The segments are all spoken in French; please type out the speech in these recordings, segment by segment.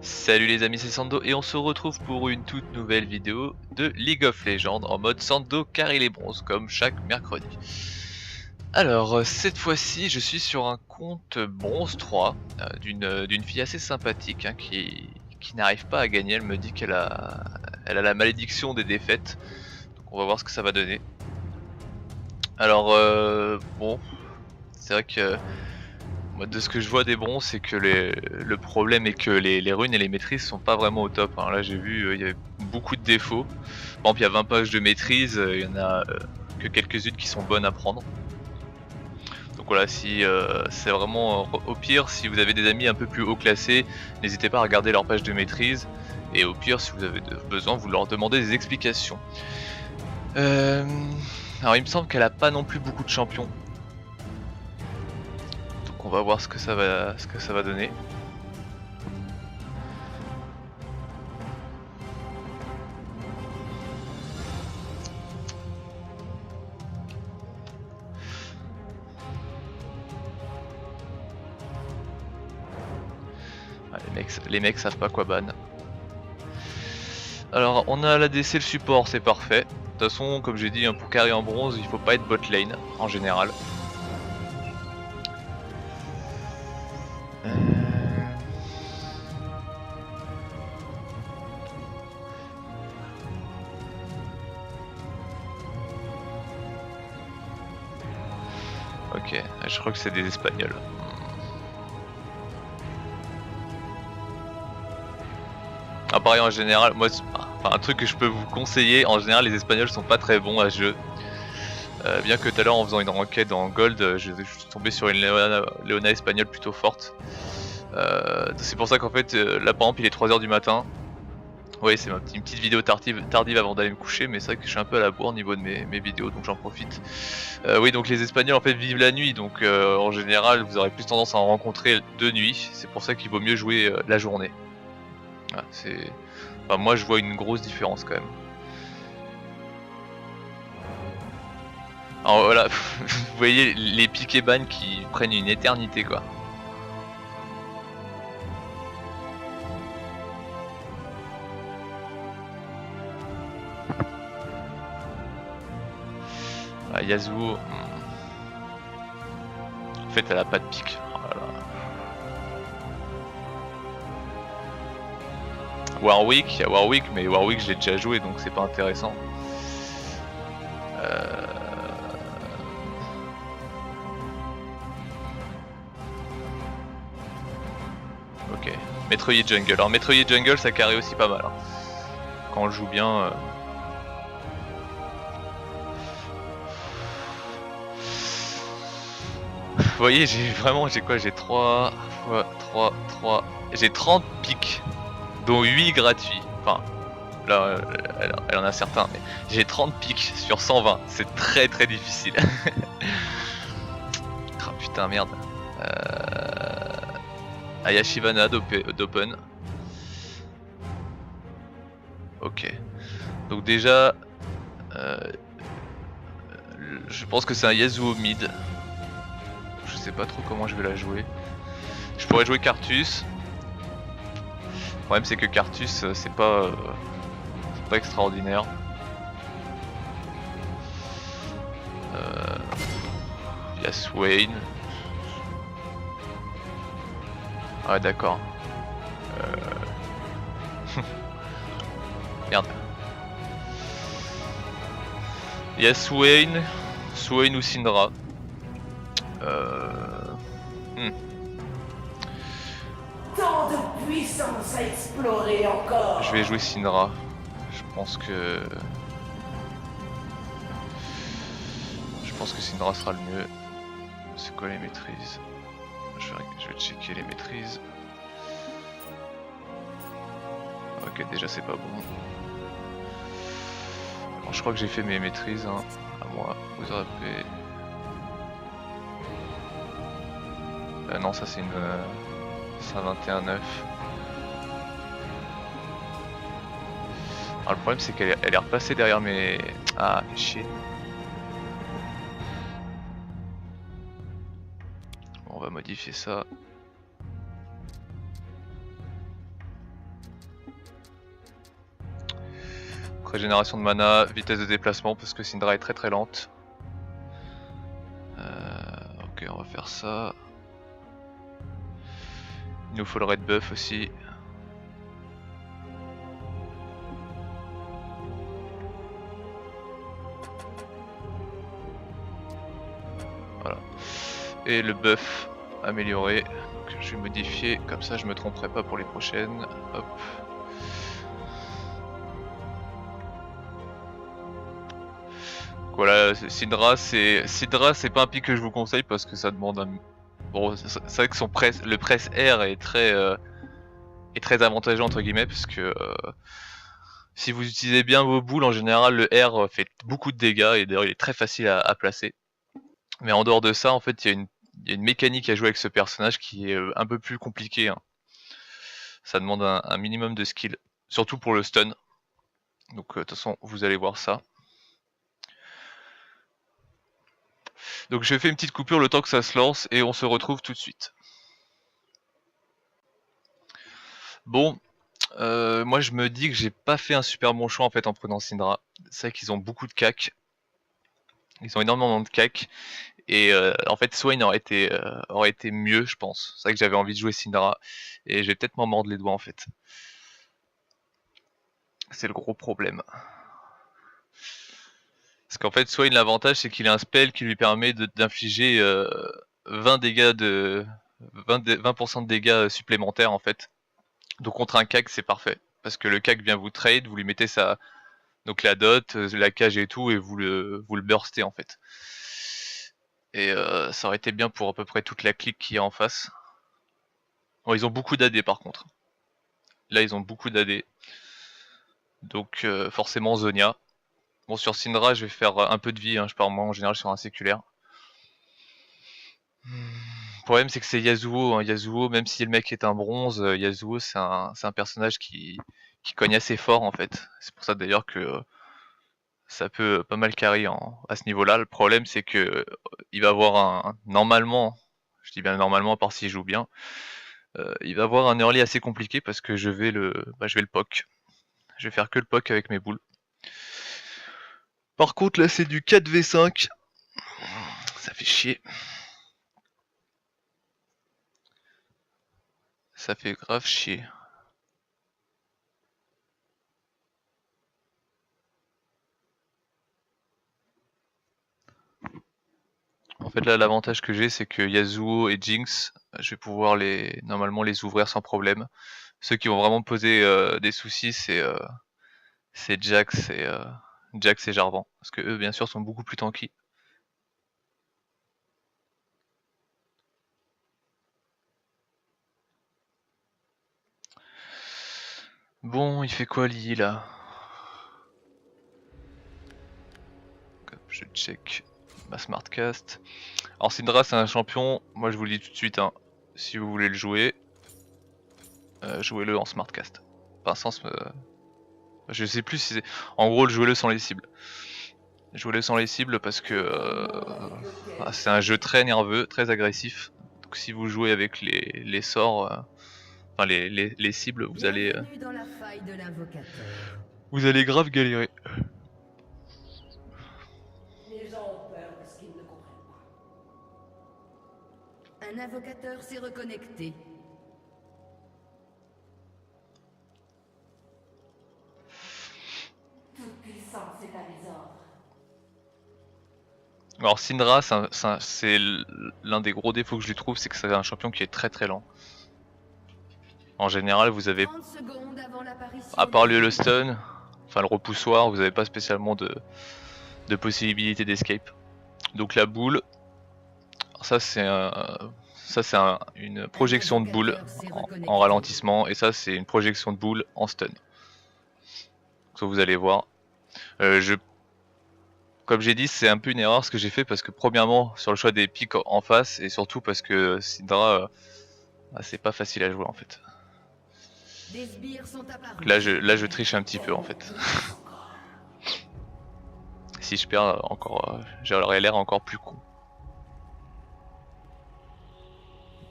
Salut les amis, c'est Sando et on se retrouve pour une toute nouvelle vidéo de League of Legends en mode Sando carry les bronzes comme chaque mercredi. Alors cette fois-ci je suis sur un compte bronze 3 d'une fille assez sympathique hein, qui n'arrive pas à gagner. Elle me dit qu'elle a la malédiction des défaites, donc on va voir ce que ça va donner. Alors bon, c'est vrai que moi, de ce que je vois des bronzes, c'est que le problème est que les runes et les maîtrises sont pas vraiment au top. Hein. Là, j'ai vu, il y avait beaucoup de défauts. Par exemple, il y a 20 pages de maîtrise, il y en a que quelques-unes qui sont bonnes à prendre. Donc voilà, si c'est vraiment au pire, si vous avez des amis un peu plus haut classés, n'hésitez pas à regarder leur page de maîtrise. Et au pire, si vous avez besoin, vous leur demandez des explications. Alors, il me semble qu'elle a pas non plus beaucoup de champions. On va voir ce que ça va donner. Ah, les mecs savent pas quoi ban. Alors on a l'ADC, le support, c'est parfait. De toute façon, comme j'ai dit, pour carry en bronze, il faut pas être bot lane en général. Ok, je crois que c'est des Espagnols. Ah, pareil, en général, moi, un truc que je peux vous conseiller, en général les Espagnols sont pas très bons à ce jeu. Bien que tout à l'heure en faisant une ranked en gold, je suis tombé sur une Leona espagnole plutôt forte. C'est pour ça qu'en fait, là par exemple il est 3h du matin. Oui, c'est une petite vidéo tardive avant d'aller me coucher, mais c'est vrai que je suis un peu à la bourre au niveau de mes vidéos, donc j'en profite. Oui, donc les Espagnols en fait vivent la nuit, donc en général vous aurez plus tendance à en rencontrer de nuit. C'est pour ça qu'il vaut mieux jouer la journée. Voilà, enfin, moi je vois une grosse différence quand même. Alors voilà, vous voyez les piquets ban qui prennent une éternité quoi. Ah, Yasuo, en fait elle a pas de pique. Oh là là. Warwick, il y a Warwick, mais Warwick je l'ai déjà joué donc c'est pas intéressant. Ok, Metroid Jungle. Alors Metroid Jungle ça carry aussi pas mal. Hein. Quand on le joue bien. Vous voyez, j'ai 3 fois 3, j'ai 30 pics, dont 8 gratuits. Enfin, là, elle en a certains, mais j'ai 30 pics sur 120, c'est très très difficile. Ah putain, merde. Ayashivana d'Open. Ok. Donc déjà, je pense que c'est un Yasuo mid. Je sais pas trop comment je vais la jouer. Je pourrais jouer Cartus. Le problème c'est que Cartus c'est pas extraordinaire. Il y a Swain. Ah d'accord. Merde. Il y a Swain ou Syndra. Tant de puissance à explorer encore. Je vais jouer Syndra. Je pense que Syndra sera le mieux. C'est quoi les maîtrises? Je vais checker les maîtrises. Ok, déjà c'est pas bon. Alors, je crois que j'ai fait mes maîtrises hein, à moi. Vous aurez fait... non, ça c'est une... c'est un 21-9. Alors le problème c'est qu'elle est repassée derrière mes... Ah, fait chier. Bon, on va modifier ça. Régénération de mana, vitesse de déplacement parce que Syndra est très lente. Ok, on va faire ça. Il nous faut le red buff aussi. Voilà. Et le buff amélioré. Donc, je vais modifier, comme ça je me tromperai pas pour les prochaines. Hop. Voilà, Syndra c'est pas un pic que je vous conseille parce que ça demande un... Bon, c'est vrai que le press R est très avantageux entre guillemets parce que si vous utilisez bien vos boules en général le R fait beaucoup de dégâts et d'ailleurs il est très facile à placer. Mais en dehors de ça en fait il y a une mécanique à jouer avec ce personnage qui est un peu plus compliquée. Hein. Ça demande un minimum de skill, surtout pour le stun. Donc de toute façon vous allez voir ça. Donc je fais une petite coupure le temps que ça se lance et on se retrouve tout de suite. Bon, moi je me dis que j'ai pas fait un super bon choix en fait en prenant Syndra. C'est vrai qu'ils ont beaucoup de cac. Ils ont énormément de cac. Et en fait Swain aurait été mieux je pense. C'est vrai que j'avais envie de jouer Syndra. Et je vais peut-être m'en mordre les doigts en fait. C'est le gros problème. Parce qu'en fait Swain l'avantage c'est qu'il a un spell qui lui permet d'infliger 20% de dégâts supplémentaires en fait. Donc contre un CAC c'est parfait. Parce que le CAC vient vous trade, vous lui mettez donc la dot, la cage et tout, et vous le burstez en fait. Et ça aurait été bien pour à peu près toute la clique qui est en face. Bon, ils ont beaucoup d'AD par contre. Là ils ont beaucoup d'AD. Donc forcément Zonia. Bon sur Syndra je vais faire un peu de vie, hein. Je pars moi en général sur un séculaire. Le problème c'est que c'est Yasuo, hein. Yasuo, même si le mec est un bronze, Yasuo c'est un personnage qui cogne assez fort en fait. C'est pour ça d'ailleurs que ça peut pas mal carry à ce niveau-là. Le problème c'est que il va avoir normalement, je dis bien normalement, à part s'il joue bien, il va avoir un early assez compliqué parce que je vais le poke. Je vais faire que le poke avec mes boules. Par contre là c'est du 4v5. Ça fait chier. Ça fait grave chier. En fait là l'avantage que j'ai c'est que Yasuo et Jinx, je vais pouvoir normalement les ouvrir sans problème. Ceux qui vont vraiment poser des soucis c'est Jax et Jarvan. Parce que eux bien sûr sont beaucoup plus tanky. Bon, il fait quoi Lee là? Je check ma smartcast. Alors Syndra c'est un champion, moi je vous le dis tout de suite, hein, si vous voulez le jouer, jouez-le en smartcast. Enfin sans... je sais plus si c'est... En gros jouez-le sans les cibles. Jouez-le sans les cibles parce que c'est un jeu très nerveux, très agressif. Donc si vous jouez avec les sorts, enfin les cibles, vous allez grave galérer. Les gens ont peur de ce qu'ils ne comprennent pas. Un invocateur s'est reconnecté. Toute puissance est à mes ordres. Alors Syndra, c'est l'un des gros défauts que je lui trouve, c'est que c'est un champion qui est très lent. En général, vous avez, à part le stun, enfin le repoussoir, vous n'avez pas spécialement de possibilité d'escape. Donc la boule, ça c'est une projection de boule en ralentissement, et ça c'est une projection de boule en stun. Donc vous allez voir. Comme j'ai dit, c'est un peu une erreur ce que j'ai fait parce que premièrement sur le choix des pics en face et surtout parce que Syndra c'est pas facile à jouer en fait. Des sbires sont apparus. Donc là je triche un petit peu en fait. Si je perds encore, j'aurais l'air encore plus con.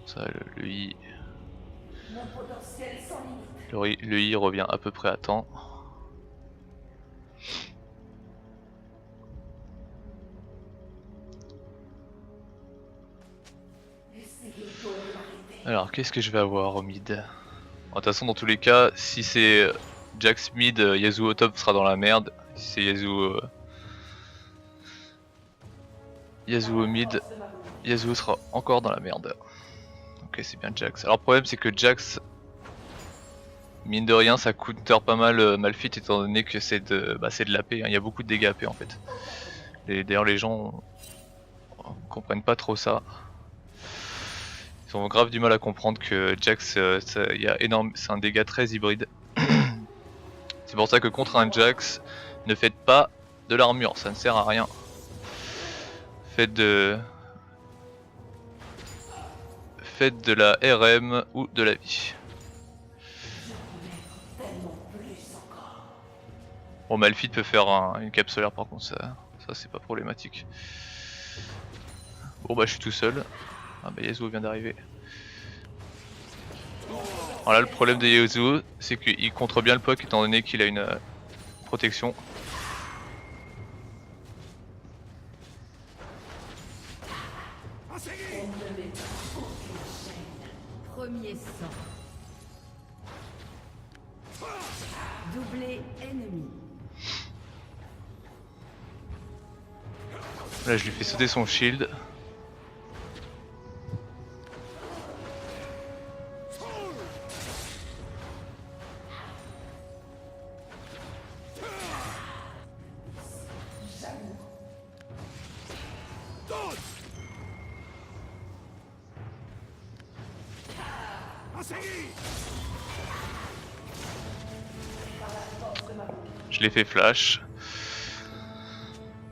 Ça, le I. Mon potentiel sans limite. Le I revient à peu près à temps. Essayez donc de m'arrêter. Alors qu'est-ce que je vais avoir au mid? De toute façon dans tous les cas, si c'est Jax mid, Yasuo au top sera dans la merde. Si c'est Yasuo mid, Yasuo sera encore dans la merde. Ok, c'est bien Jax. Alors le problème c'est que Jax, mine de rien, ça counter pas mal Malphite étant donné que c'est de l'AP, hein. Il y a beaucoup de dégâts AP en fait. D'ailleurs les gens comprennent pas trop ça. Ils ont grave du mal à comprendre que Jax, c'est un dégât très hybride. C'est pour ça que contre un Jax, ne faites pas de l'armure, ça ne sert à rien. Faites de la RM ou de la vie. Bon, Malphite peut faire une cape solaire par contre, ça c'est pas problématique. Bon bah je suis tout seul. Ah bah Yasuo vient d'arriver. Alors là le problème de Yasuo c'est qu'il contre bien le POC étant donné qu'il a une protection. Premier sang. Doublé ennemi. Là je lui fais sauter son shield. Je l'ai fait flash.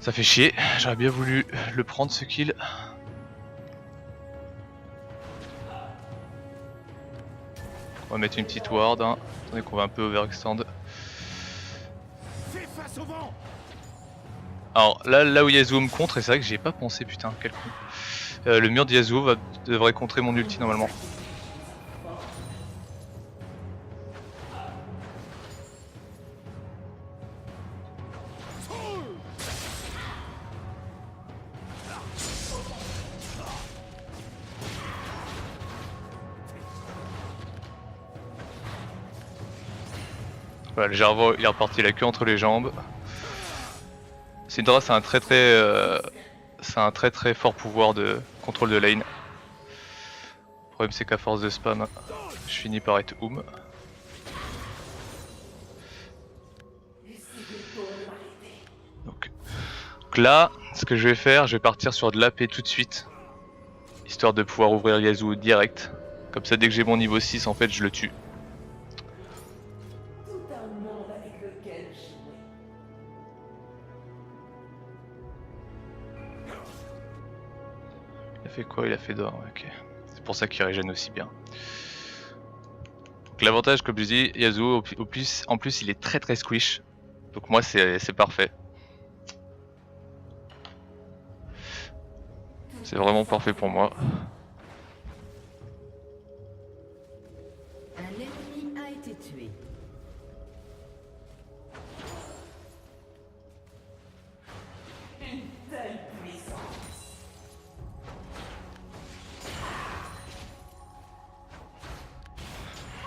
Ça fait chier, j'aurais bien voulu le prendre ce kill. On va mettre une petite ward, hein. Attendez qu'on va un peu overextend. Alors là où Yasuo me contre, et c'est vrai que j'y ai pas pensé, putain, quel con. Le mur de Yasuo devrait contrer mon ulti normalement. Voilà, le Gervais il est reparti la queue entre les jambes. Syndra c'est un très très fort pouvoir de contrôle de lane. Le problème c'est qu'à force de spam, je finis par être oum. Donc là, ce que je vais faire, je vais partir sur de l'AP tout de suite. Histoire de pouvoir ouvrir Yasuo direct. Comme ça dès que j'ai mon niveau 6 en fait je le tue. Il a fait quoi? Il a fait d'or, ok. C'est pour ça qu'il régène aussi bien. Donc l'avantage, comme je dis, Yasuo, en plus il est très très squish. Donc moi c'est parfait. C'est vraiment parfait pour moi. Un ennemi a été tué.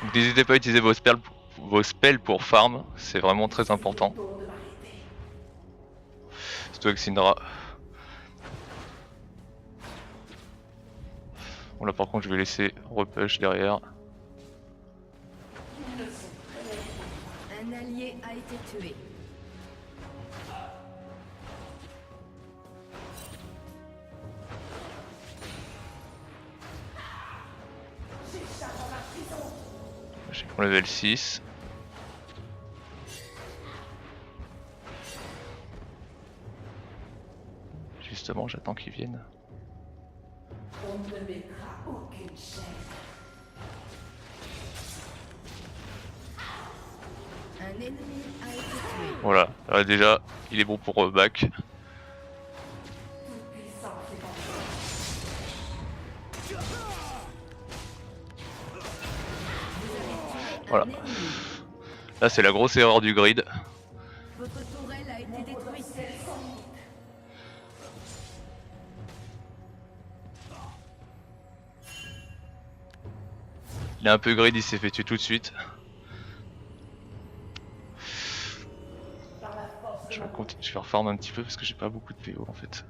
Donc n'hésitez pas à utiliser vos spells pour farm, c'est vraiment très important. Surtout avec Syndra. Bon là par contre je vais laisser repush derrière. Un allié a été tué. J'ai mon level 6. Justement j'attends qu'ils viennent. On ne mettra aucune chaîne. Un ennemi a été tué. Voilà, là, déjà il est bon pour back. Toute puissance est en jeu. Voilà. Un ennemi. Là c'est la grosse erreur du grid. Votre tourelle a été détruite. Potentiel sans limite. Il est un peu grid, il s'est fait tuer tout de suite. Par la force de Je ma vais, je vais reformer un petit peu parce que j'ai pas beaucoup de PO en fait.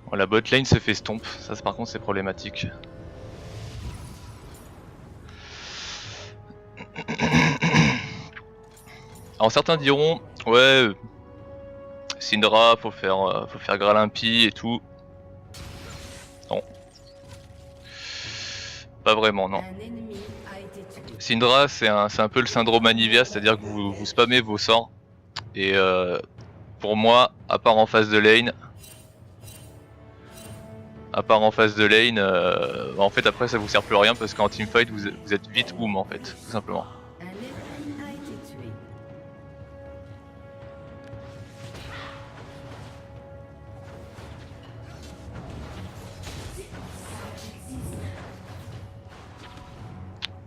Bon, la bot lane se fait stomp, ça par contre c'est problématique. Alors certains diront, ouais, Syndra, faut faire Gralimpi et tout. Non. Pas vraiment, non. Un ennemi a été tué. Syndra, c'est un peu le syndrome Anivia, c'est-à-dire que vous spammez vos sorts. Et pour moi, à part en phase de lane, en fait après ça vous sert plus à rien parce qu'en teamfight vous êtes vite boom en fait, tout simplement. Un ennemi a été tué.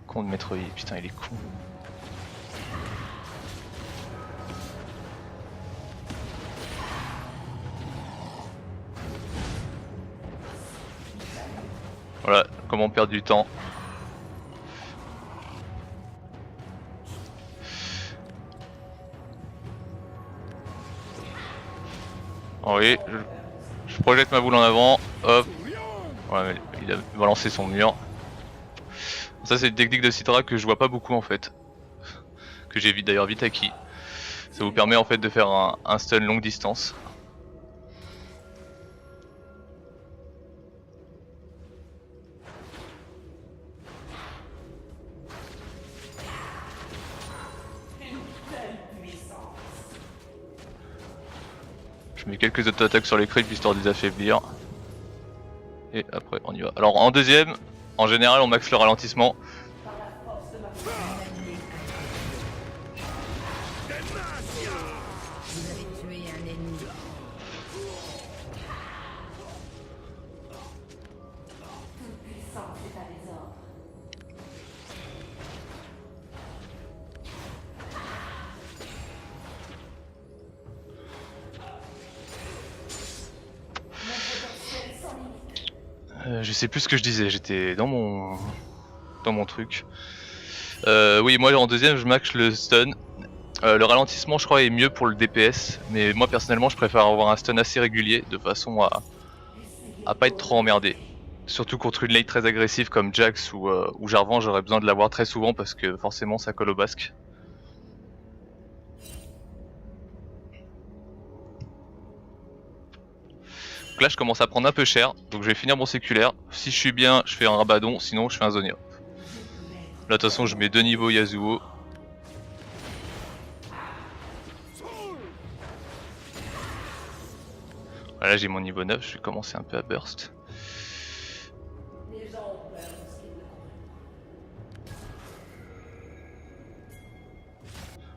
Con de Metroid, putain il est con. Voilà, comment perdre du temps. Oh oui, je projette ma boule en avant, hop. Voilà, il a balancé son mur. Ça c'est une technique de Syndra que je vois pas beaucoup en fait. Que j'ai d'ailleurs vite acquis. Ça vous permet en fait de faire un stun longue distance. Je mets quelques auto-attaques sur les creeps histoire de les affaiblir. Et après on y va. Alors en deuxième, en général on max le ralentissement. par la force de ma Un allié a été tué. Vous avez tué un ennemi. toute puissance est à désordre. Mon potentiel sans limite. Je sais plus ce que je disais, j'étais dans mon truc. Oui, moi en deuxième je max le stun. Le ralentissement je crois est mieux pour le DPS, mais moi personnellement je préfère avoir un stun assez régulier de façon à pas être trop emmerdé. Surtout contre une lane très agressive comme Jax ou Jarvan, j'aurais besoin de l'avoir très souvent parce que forcément ça colle au basque. Donc là je commence à prendre un peu cher, donc je vais finir mon séculaire. Si je suis bien, je fais un Rabadon, sinon je fais un Zonia. Là de toute façon je mets 2 niveaux Yasuo. Voilà, j'ai mon niveau 9, je vais commencer un peu à burst. Les gens ont peur de ce qu'ils ne comprennent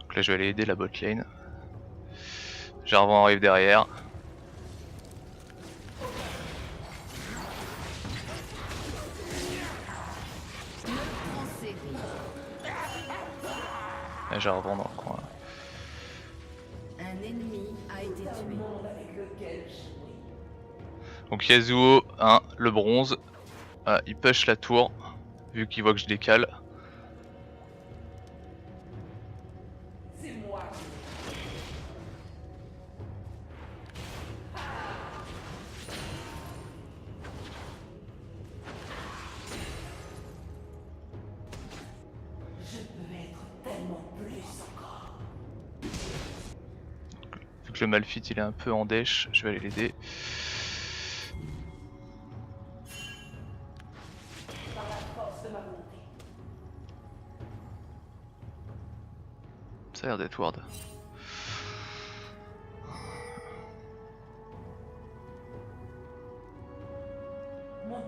Donc là je vais aller aider la bot lane. Jarvan arrive derrière. En série. Là, Jarvan dans le coin. Un ennemi a été pas. Un tué. monde avec lequel jouer. Donc Yasuo, 1, le bronze. Ah, il push la tour, vu qu'il voit que je décale. C'est moi. Je peux être tellement plus encore. Vu que le Malphite il est un peu en dèche, je vais aller l'aider. Par la force de ma volonté. Ça a l'air d'être ward.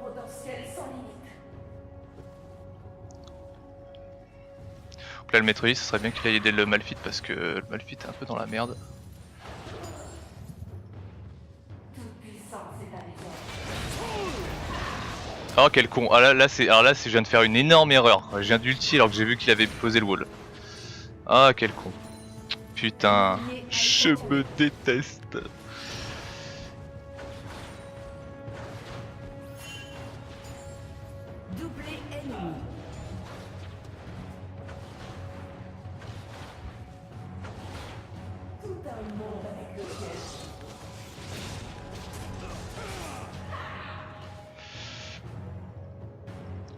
potentiel sans limite. Donc là le Metroid, ce serait bien qu'il aille aider le Malphite parce que le Malphite est un peu dans la merde. Toute puissance est à l'effort. Oh quel con. Ah là je viens de faire une énorme erreur. Je viens d'ulti alors que j'ai vu qu'il avait posé le wall. Ah quel con. Putain, je me déteste. Doublé ennemi. Tout un monde avec lequel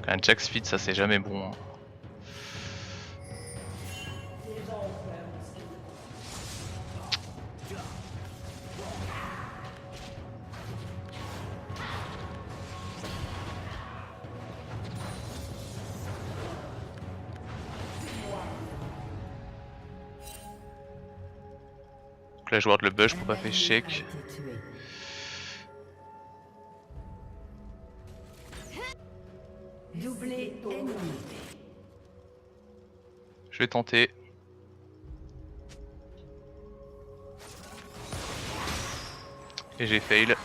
Un Jack Speed, ça c'est jamais bon. Hein. les gens ont peur de ce qu'ils ne connaissent Donc là je vois le bush pour pas faire échec. A été tué. Doublé ennemi. Je vais tenter. Et j'ai fail.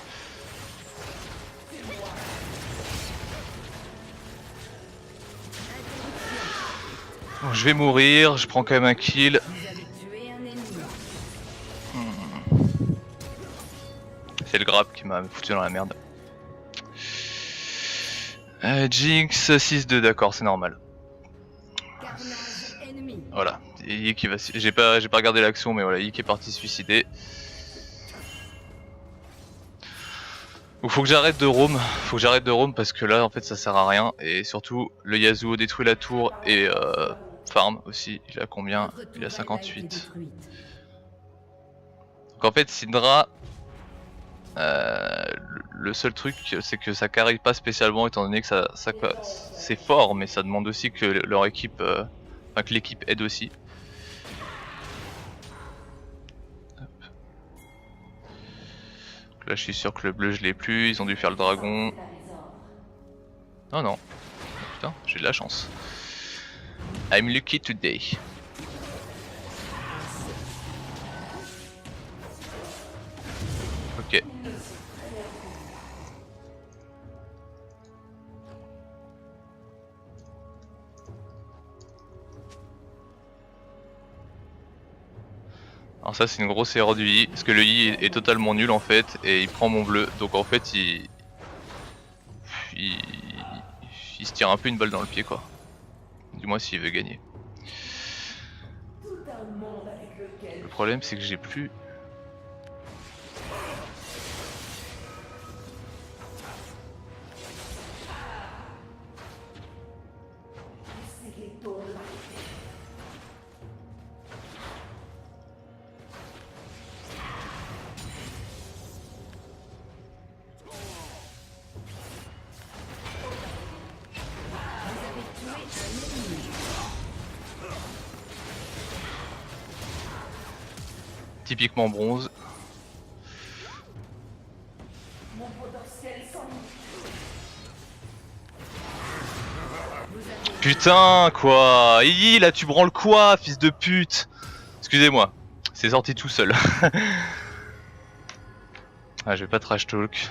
Bon, je vais mourir, je prends quand même un kill. Vous avez tué un ennemi. C'est le grab qui m'a foutu dans la merde. Jinx 6-2, d'accord, c'est normal. Carnage ennemi. Voilà, et Yi qui va. J'ai pas regardé l'action, mais voilà, Yi qui est parti se suicider. Donc faut que j'arrête de roam, parce que là en fait ça sert à rien. Et surtout, le Yasuo détruit la tour et farm aussi. Il a combien? Votre Il a tourelle 58. été détruite. Donc en fait, Syndra. Le seul truc c'est que ça carry pas spécialement étant donné que c'est fort, mais ça demande aussi que leur équipe, enfin que l'équipe aide aussi. Hop. Donc là je suis sûr que le bleu je l'ai plus, ils ont dû faire le dragon. Oh non, putain j'ai de la chance. I'm lucky today. Ok. Alors ça c'est une grosse erreur du Yi, parce que le Yi est totalement nul en fait, et il prend mon bleu, donc en fait il se tire un peu une balle dans le pied quoi. Du moins s'il veut gagner. tout un monde avec lequel Le problème c'est que j'ai plus... c'est les tours de l'arrêté. Vous avez tué un ennemi. Typiquement bronze. Mon potentiel sans limite. Putain quoi, Yi là tu branles quoi, fils de pute. Excusez-moi, c'est sorti tout seul. Ah je vais pas trash talk.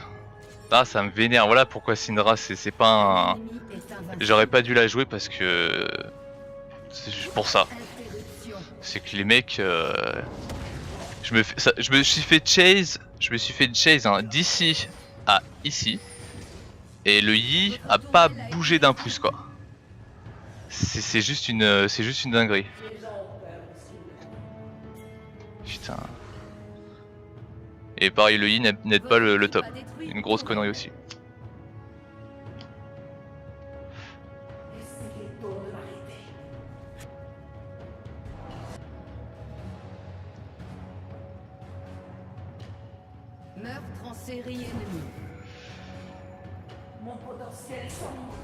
Ah ça me vénère, voilà pourquoi Syndra c'est pas un... L'ennemi est invincible. J'aurais pas dû la jouer parce que... C'est juste pour ça. Interruption. C'est que les mecs... Je me suis fait chase, hein, d'ici à ici. Et le Yi a pas bougé d'un pouce quoi. C'est juste une dinguerie. Les gens ont peur de ce qu'ils ne connaissent Putain. Et pareil le Yi n'aide pas le top. A détruit Une grosse connerie aussi. pas. Et c'est les tours de l'arrêté. Meurtre en série ennemi. Mon potentiel sans limite.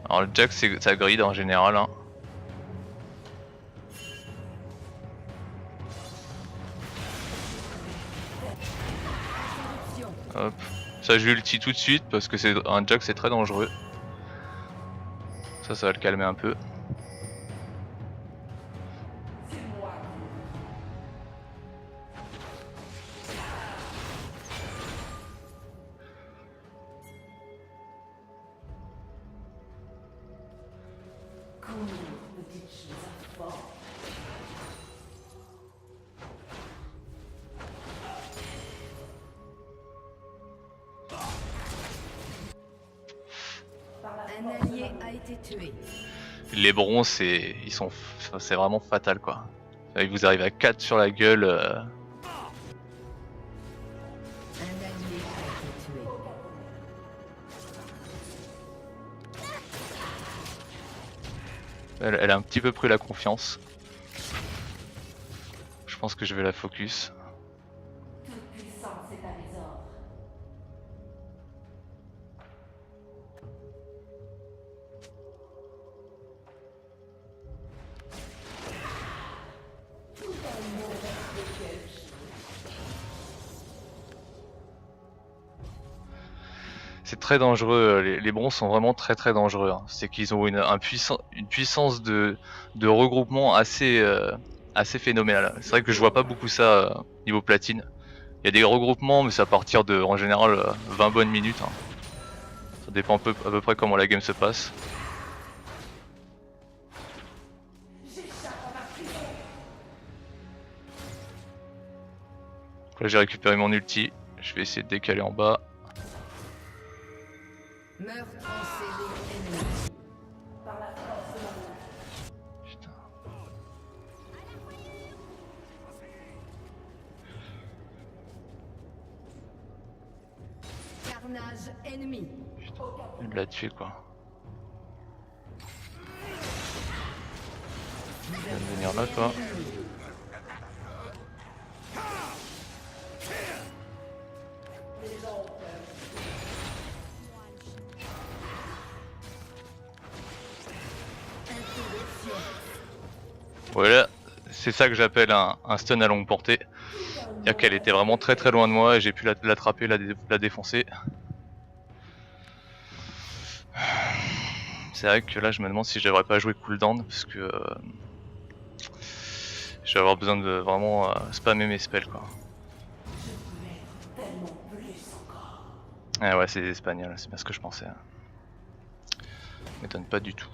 Alors le Jack ça grid en général hein. Interruption. Hop. Ça j'ulti tout de suite parce que c'est un Jack, c'est très dangereux. Ça va le calmer un peu. Un allié a été tué. Les bronzes, c'est vraiment fatal quoi. Ils vous arrivent à 4 sur la gueule. Un allié a été tué. Elle a un petit peu pris la confiance. Je pense que je vais la focus. Toute puissance est à mes ordres. C'est très dangereux, les bronzes sont vraiment très dangereux. Hein. C'est qu'ils ont une puissance de regroupement assez phénoménale. C'est vrai que je vois pas beaucoup ça niveau platine. Il y a des regroupements, mais c'est à partir de, en général, 20 bonnes minutes. Hein. Ça dépend à peu près comment la game se passe. Là j'ai récupéré mon ulti, je vais essayer de décaler en bas. Meurtre en CD ennemi. Par la force de la main. Putain. Carnage ennemi. Il l'a tué quoi. Tu viens de venir là toi. Voilà, c'est ça que j'appelle un stun à longue portée. C'est-à-dire qu'elle était vraiment très loin de moi et j'ai pu l'attraper, la défoncer. C'est vrai que là je me demande si je devrais pas jouer cooldown parce que je vais avoir besoin de vraiment spammer mes spells quoi. Ah ouais, c'est des espagnols, c'est bien ce que je pensais. M'étonne pas du tout.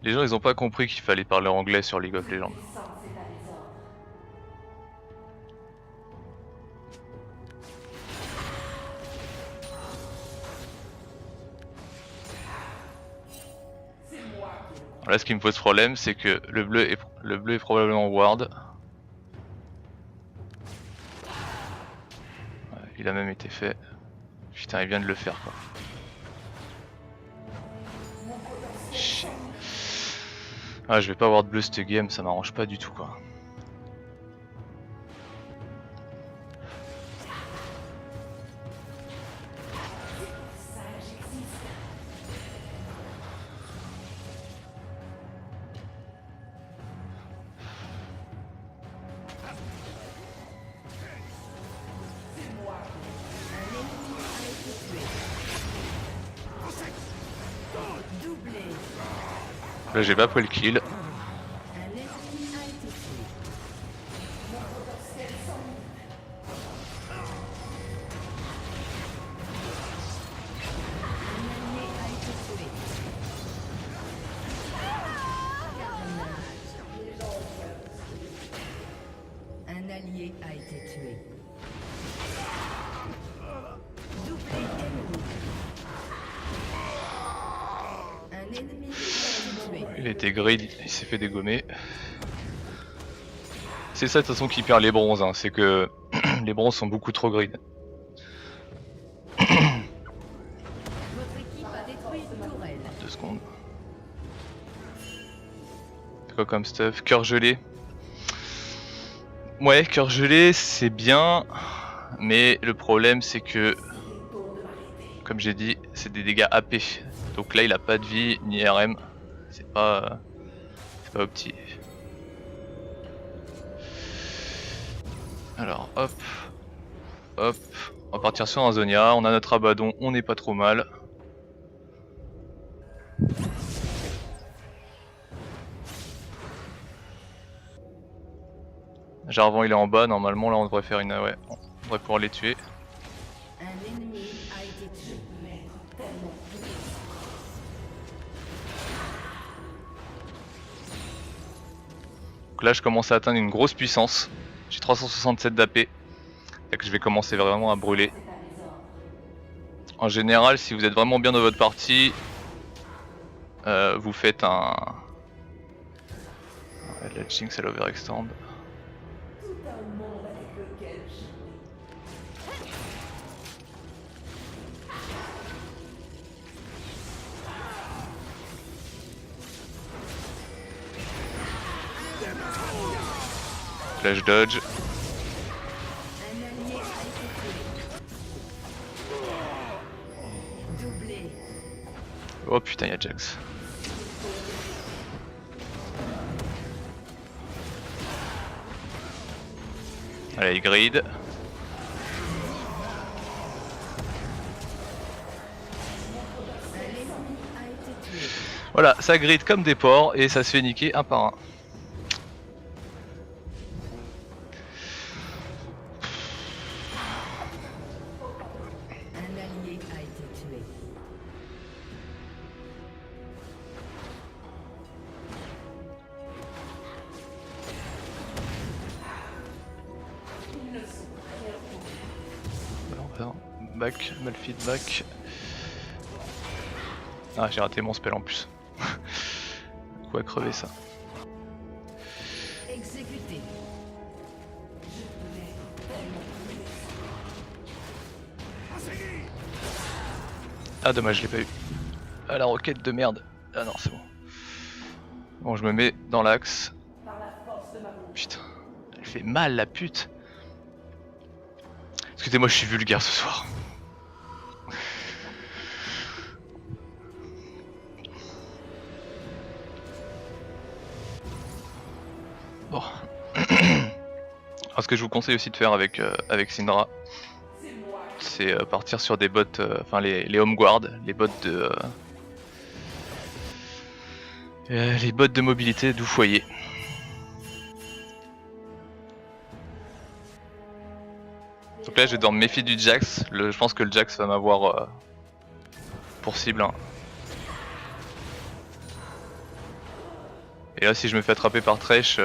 Les gens ils ont pas compris qu'il fallait parler anglais sur League of Legends. Là ce qui me pose problème c'est que le bleu est probablement ward. Ouais, il a même été fait. Putain il vient de le faire quoi. Shit. Ah je vais pas avoir de bleu cette game, ça m'arrange pas du tout quoi. Là j'ai pas pris le kill. Un allié a été tué. Doublé ennemi. Un ennemi a été tué. Il était grid, il s'est fait dégommer. C'est ça de toute façon qui perd les bronzes, hein. C'est que les bronzes sont beaucoup trop grid. Votre équipe a détruit une tourelle. 2 secondes. C'est quoi comme stuff? Cœur gelé. Ouais, cœur gelé c'est bien, mais le problème c'est que, comme j'ai dit, c'est des dégâts AP. Donc là il a pas de vie ni RM. C'est pas pas opti. Alors hop, hop, on va partir sur un Zonia, on a notre Abaddon, on n'est pas trop mal. Jarvan il est en bas, normalement là on devrait faire une... ouais, on devrait pouvoir les tuer. Un ennemi a été tué. Donc là je commence à atteindre une grosse puissance. J'ai 367 d'AP. Donc je vais commencer vraiment à brûler. En général, si vous êtes vraiment bien dans votre partie, vous faites un... La Jinx elle overextend. Tout un monde avec lequel jouer. Flash dodge. Un allié a été tué. Doublé. Oh putain, y'a Jax. Allez, il grid. Un ennemi a été tué. Voilà, ça grid comme des porcs et ça se fait niquer un par un. Un allié a été tué. Ils ne sont rien pour Alors, attends, back, mal feedback. Ah, j'ai raté mon spell en plus. Quoi crever ça. Exécuté. Ah dommage, je l'ai pas eu. Ah la roquette de merde. Ah non, c'est bon. Bon, je me mets dans l'axe. par la force de ma bouche. Putain, elle fait mal la pute. Excusez-moi, je suis vulgaire ce soir. Bon. Alors, ce que je vous conseille aussi de faire avec, avec Syndra, C'est moi. c'est partir sur des bots, enfin les home guard, les bots de mobilité du foyer. Donc là je vais devoir me méfier du Jax, je pense que le Jax va m'avoir pour cible. Hein. Et là si je me fais attraper par Thresh,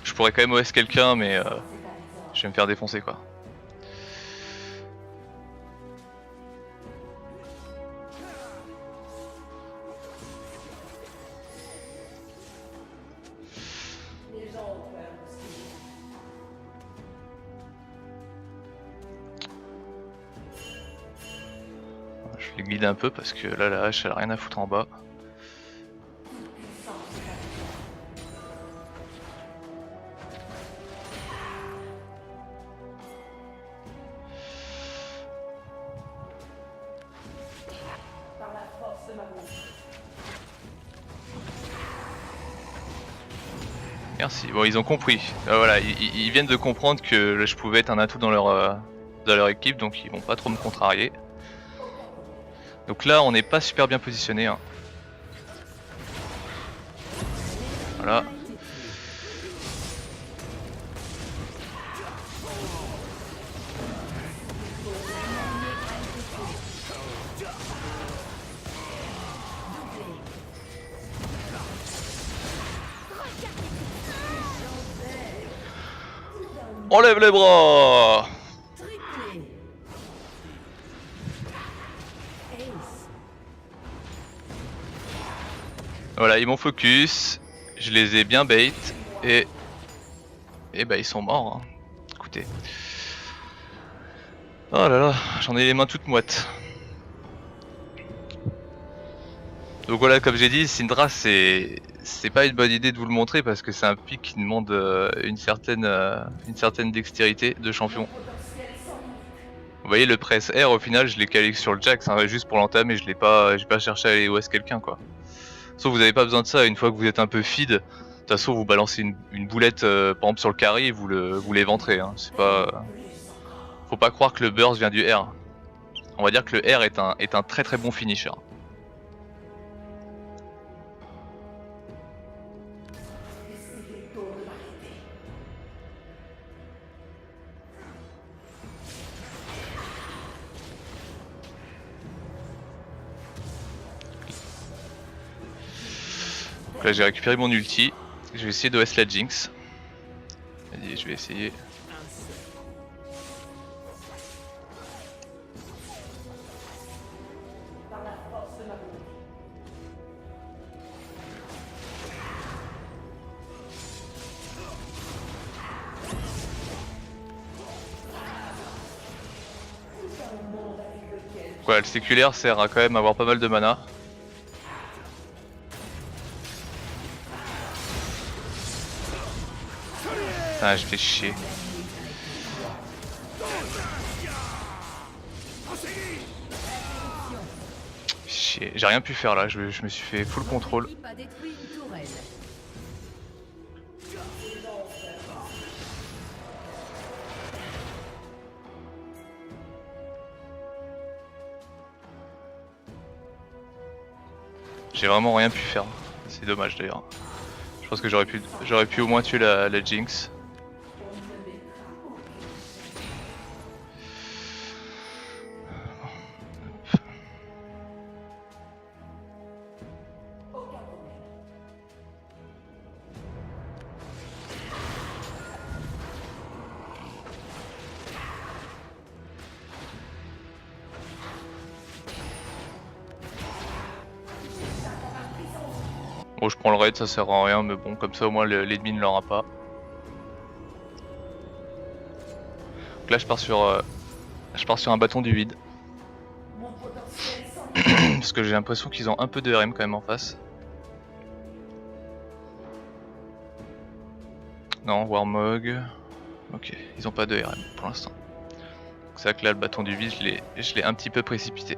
je pourrais quand même OS quelqu'un mais je vais me faire défoncer quoi. Les gens ont peur de ce qu'ils Je vais guider un peu parce que là la hache elle a rien à foutre en bas. par la force de ma bouche. Merci, bon ils ont compris. Voilà, ils viennent de comprendre que je pouvais être un atout dans leur équipe, donc ils vont pas trop me contrarier. Donc là on n'est pas super bien positionné. Hein. Voilà. Enlève les bras! Triplé. Ace. Voilà, ils m'ont focus, je les ai bien bait et bah ils sont morts. Hein. Écoutez. Oh là là, j'en ai les mains toutes moites. Donc voilà, comme j'ai dit, Syndra c'est pas une bonne idée de vous le montrer parce que c'est un pic qui demande une certaine dextérité de champion. Vous voyez le press R au final je l'ai calé sur le Jax hein, juste pour l'entamer, j'ai pas cherché à aller OS quelqu'un quoi. Sauf que vous avez pas besoin de ça, une fois que vous êtes un peu feed, façon, vous balancez une boulette par exemple sur le carry et vous l'éventrez. Hein. C'est pas. Faut pas croire que le burst vient du R. On va dire que le R est un très très bon finisher. Donc là j'ai récupéré mon ulti. Je vais essayer d'OS la Jinx. Vas-y, je vais essayer. Ouais, le séculaire sert à quand même avoir pas mal de mana. Ah, je fais chier. Chier, j'ai rien pu faire là, je me suis fait full contrôle. J'ai vraiment rien pu faire, c'est dommage d'ailleurs. Je pense que j'aurais pu au moins tuer la Jinx. Bon, je prends le raid, ça sert à rien, mais bon, comme ça au moins l'ennemi ne l'aura pas. Donc là, je pars sur un bâton du vide. Parce que j'ai l'impression qu'ils ont un peu de RM quand même en face. Non, Warmog. Ok, ils ont pas de RM pour l'instant. C'est vrai que là, le bâton du vide, je l'ai un petit peu précipité.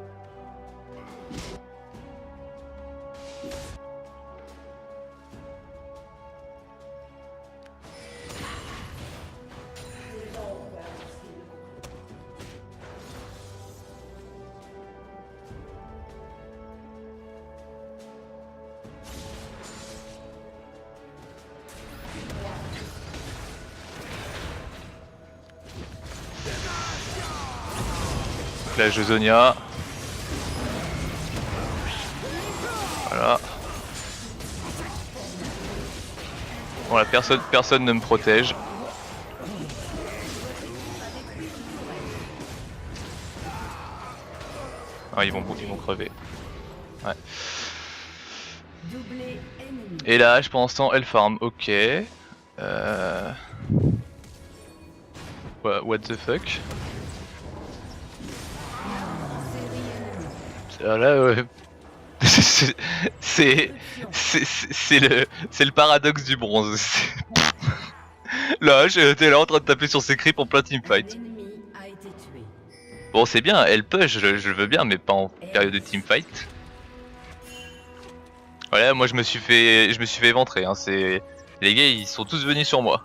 Flèche de Zonia. Voilà. Voilà, personne ne me protège. Ah, ils vont crever. Ouais. Et là, pendant ce temps, elle farm. Ok. What the fuck? Ah là, ouais. c'est le paradoxe du bronze. Là, j'étais là en train de taper sur ses creeps en plein teamfight. Bon, c'est bien, elle push, je veux bien, mais pas en période de teamfight. Voilà, moi je me suis fait éventrer. Hein, les gars, ils sont tous venus sur moi.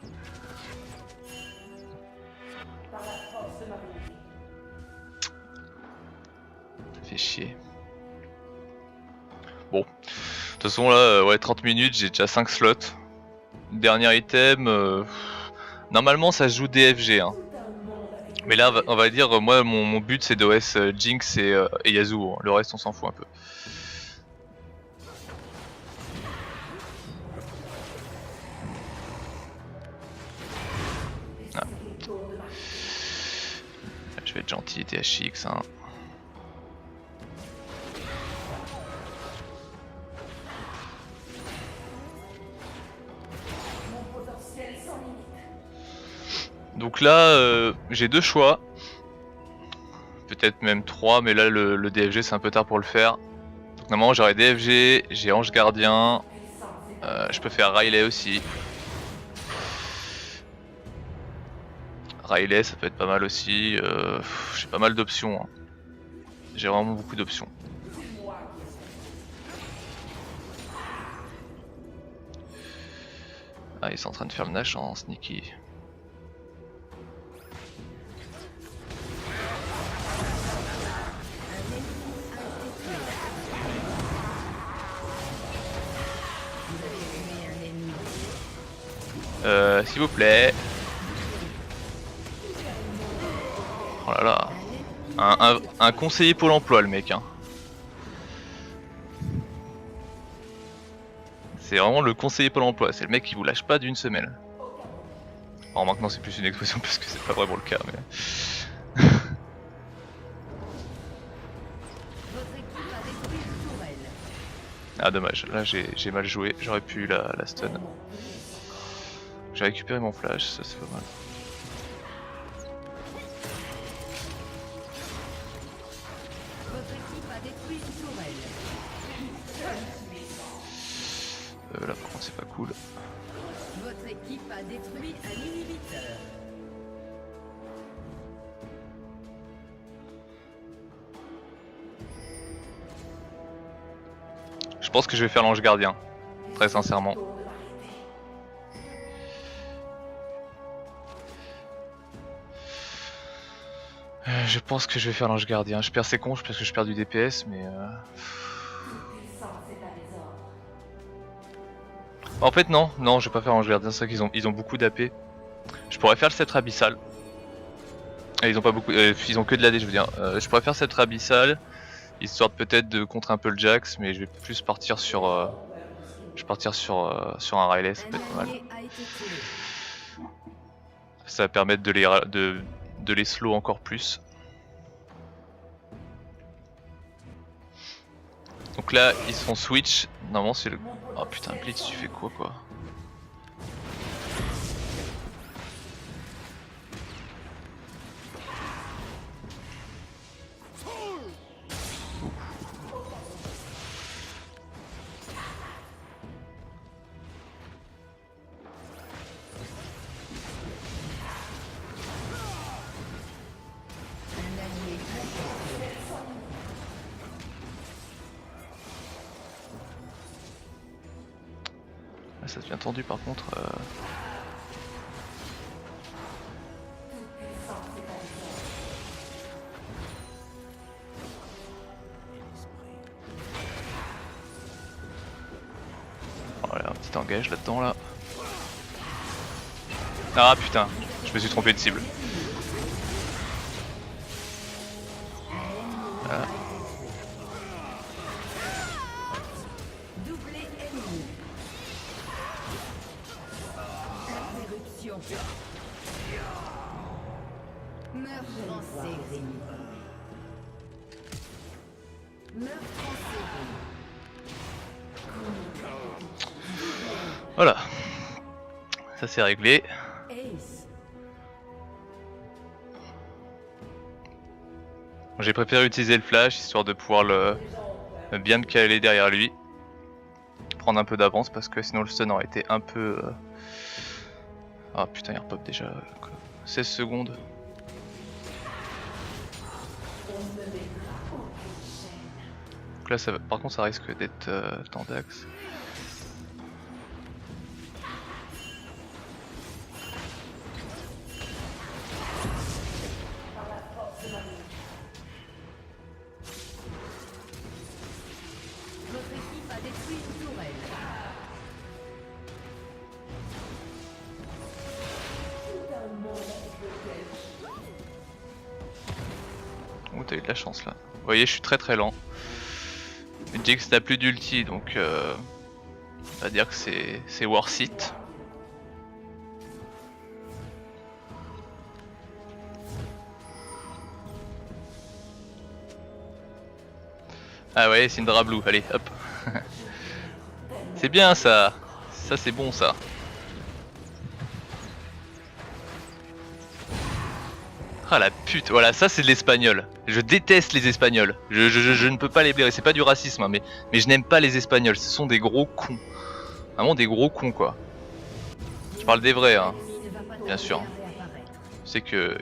Ça fait chier. Bon, de toute façon là, ouais, 30 minutes, j'ai déjà 5 slots. Dernier item, normalement ça se joue DFG. Hein. Mais là, on va dire, moi mon but c'est d'OS Jinx et Yasuo. Hein. Le reste on s'en fout un peu. Ah. Je vais être gentil, THX. Hein. Donc là, j'ai deux choix. Peut-être même trois, mais là le DFG c'est un peu tard pour le faire. Donc normalement j'aurais DFG, j'ai Ange Gardien. Je peux faire Riley aussi. Riley ça peut être pas mal aussi. J'ai pas mal d'options. Hein. J'ai vraiment beaucoup d'options. Ah, ils sont en train de faire le Nash en sneaky. S'il vous plaît. Oh là là. Un conseiller Pôle emploi le mec hein. C'est vraiment le conseiller Pôle emploi, c'est le mec qui vous lâche pas d'une semaine. Alors maintenant c'est plus une expression parce que c'est pas vraiment le cas mais... Ah dommage, là j'ai mal joué, j'aurais pu la stun. J'ai récupéré mon flash, ça c'est pas mal. Là par contre c'est pas cool. Votre équipe a détruit un inhibiteur. Je pense que je vais faire l'ange gardien, très sincèrement. Je pense que je vais faire l'ange gardien. Je perds ses conches parce que je perds du DPS, mais en fait non, je vais pas faire l'ange gardien, c'est vrai qu'ils ont beaucoup d'AP. Je pourrais faire le sceptre abyssal. Et ils ont pas beaucoup, ils ont que de l'AD je veux dire. Je pourrais faire sceptre abyssal, histoire peut-être de contrer un peu le Jax, mais je vais plus partir sur, sur un Riley, ça peut être pas mal. Ça va permettre de les slow encore plus. Donc là ils sont switch, normalement c'est le... Oh putain Blitz tu fais quoi ? Ça devient tendu par contre. Voilà, un petit engage là-dedans là. Ah putain, je me suis trompé de cible. Voilà. Voilà, ça c'est réglé. J'ai préféré utiliser le flash histoire de pouvoir bien me caler derrière lui, prendre un peu d'avance parce que sinon le stun aurait été un peu... Ah putain il repop déjà 16 secondes. Donc là ça va... par contre ça risque d'être Tendax. Oh t'as eu de la chance là. Vous voyez je suis très lent. Jinx n'a plus d'ulti donc on va dire que c'est worth it. Ah ouais Syndra Blue, allez hop. C'est bien ça. Ça c'est bon ça. Ah la pute, voilà ça c'est de l'espagnol. Je déteste les espagnols. Je ne peux pas les blairer, c'est pas du racisme hein, mais je n'aime pas les espagnols, ce sont des gros cons. Vraiment des gros cons quoi. Je parle des vrais hein, bien sûr. C'est que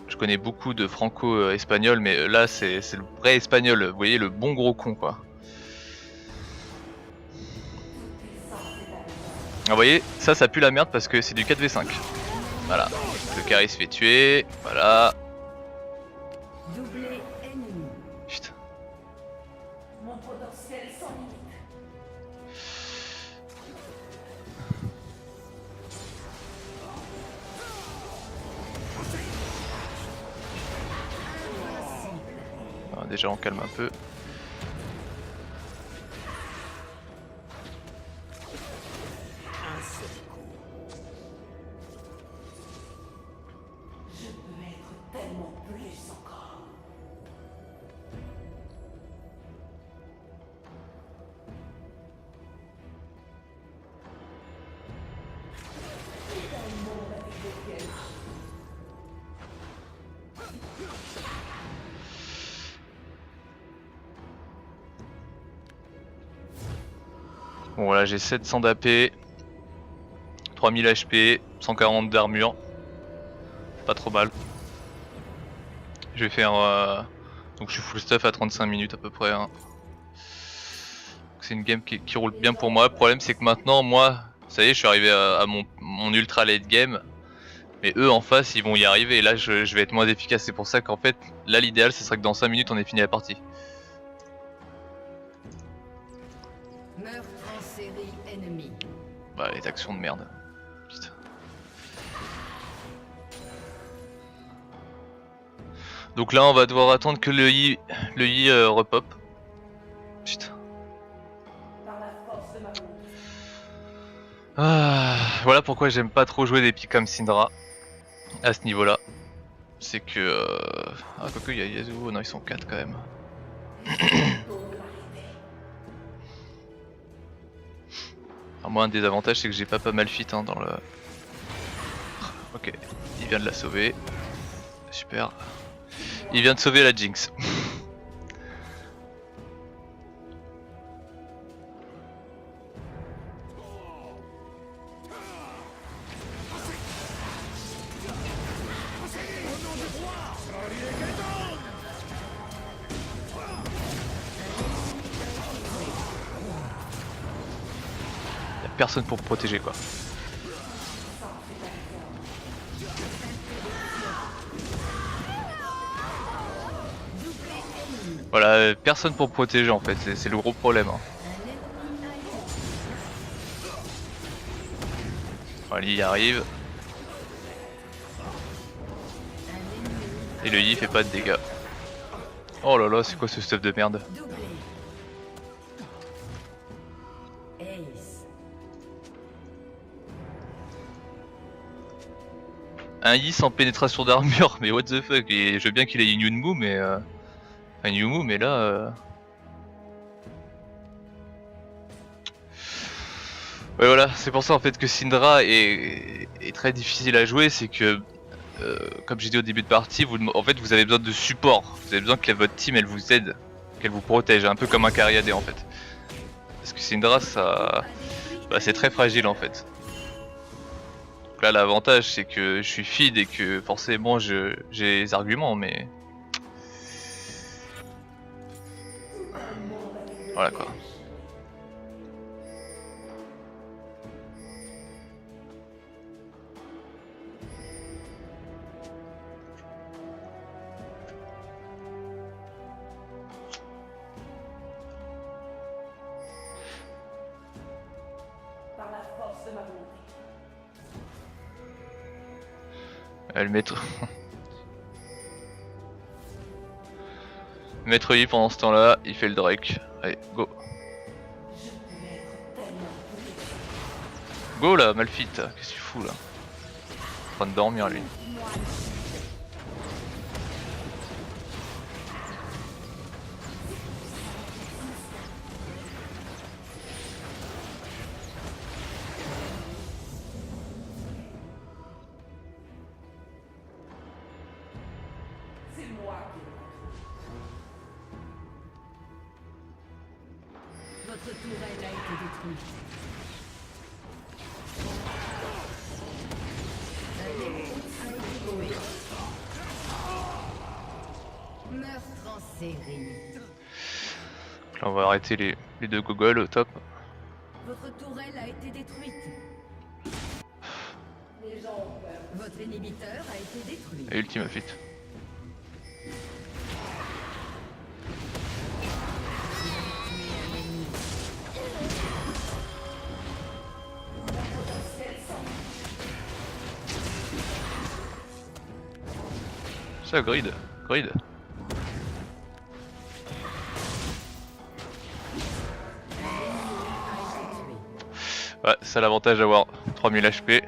je connais beaucoup de franco-espagnols mais là c'est le vrai espagnol, vous voyez le bon gros con quoi. vous voyez, ça pue la merde parce que c'est du 4v5. Voilà, le carré se fait tuer, voilà. Doublé ennemi. Putain. Mon potentiel sans limite. Ah, déjà on calme un peu. Je peux être tellement plus encore. Un monde avec des pièges. Bon voilà, j'ai 700 d'AP, 3000 HP, 140 d'armure. Pas trop mal. Je vais faire... Donc je suis full stuff à 35 minutes à peu près. Hein. C'est une game qui roule bien pour moi. Le problème c'est que maintenant, moi, ça y est, je suis arrivé à mon ultra late game. Mais eux en face, ils vont y arriver. Et là, je vais être moins efficace. C'est pour ça qu'en fait, là, l'idéal, ce serait que dans 5 minutes, on ait fini la partie. Meurtre en série ennemi. Bah, les actions de merde. Putain. Donc là, on va devoir attendre que le I repop. Putain. Par la force de ma volonté. Ah, voilà pourquoi j'aime pas trop jouer des pics comme Syndra à ce niveau-là. C'est que... Ah, quoique, il y a Yasuo. Non, ils sont 4 quand même. Alors, moi, un des avantages, c'est que j'ai pas mal fit hein, dans le... Ok, il vient de la sauver. Super. Il vient de sauver la Jinx. Y'a personne pour me protéger quoi. Voilà, personne pour me protéger en fait, c'est le gros problème. Hein. Voilà, il y arrive. Et le Yi fait pas de dégâts. Oh là là, c'est quoi ce stuff de merde? Doublé. Ace. Un Yi sans pénétration d'armure, mais what the fuck? Et je veux bien qu'il ait une Yunmu, mais un Yumu, mais là. Ouais, voilà, c'est pour ça en fait que Syndra est très difficile à jouer, c'est que comme j'ai dit au début de partie, en fait vous avez besoin de support, vous avez besoin que votre team elle vous aide, qu'elle vous protège, un peu comme un carry AD en fait. Parce que Syndra ça, bah, c'est très fragile en fait. Donc là l'avantage c'est que je suis feed et que forcément j'ai les arguments, mais voilà quoi. Par la force de ma volonté. Le maître... Maître Yi pendant ce temps là, il fait le Drake. Allez, go. Je peux être tellement plus. Go là, Malphite, qu'est-ce que tu fous là? En train de dormir lui. C'est moi qui le contrôle. Votre tourelle a été détruite. Un ennemi a été tué. Meurtre en série. Donc là on va arrêter les deux gogoles au top. Votre tourelle a été détruite. Les gens ont peur. Votre inhibiteur a été détruit. Et ultime fit. Ça grid. Ouais, ça a l'avantage d'avoir 3000 HP.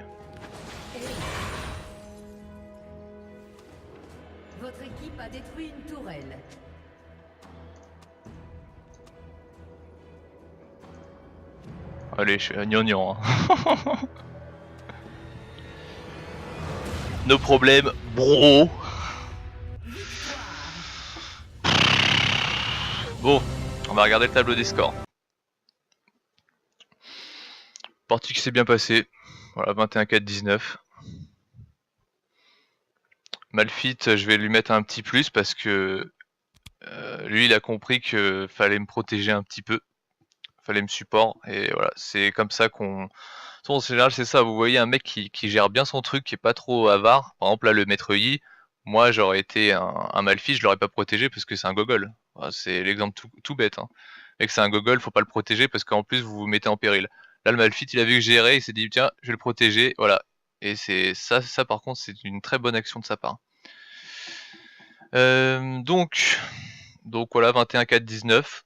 Votre équipe a détruit une tourelle. Allez, je suis à gnangnan. Hein. Nos problèmes, bro. Bon, on va regarder le tableau des scores. Partie qui s'est bien passée. Voilà, 21-4-19. Malfit, je vais lui mettre un petit plus parce que lui, il a compris que fallait me protéger un petit peu. Fallait me support. Et voilà, c'est comme ça qu'on... En général, c'est ça. Vous voyez un mec qui gère bien son truc, qui est pas trop avare. Par exemple, là, le maître Yi, moi, j'aurais été un Malfit, je l'aurais pas protégé parce que c'est un gogol. Voilà, c'est l'exemple tout bête. Hein. Mec, c'est un gogol, faut pas le protéger parce qu'en plus, vous vous mettez en péril. Là, le Malfit, il a vu que j'ai erré, il s'est dit, tiens, je vais le protéger. Voilà. Et c'est ça, par contre, c'est une très bonne action de sa part. Donc voilà, 21-4-19.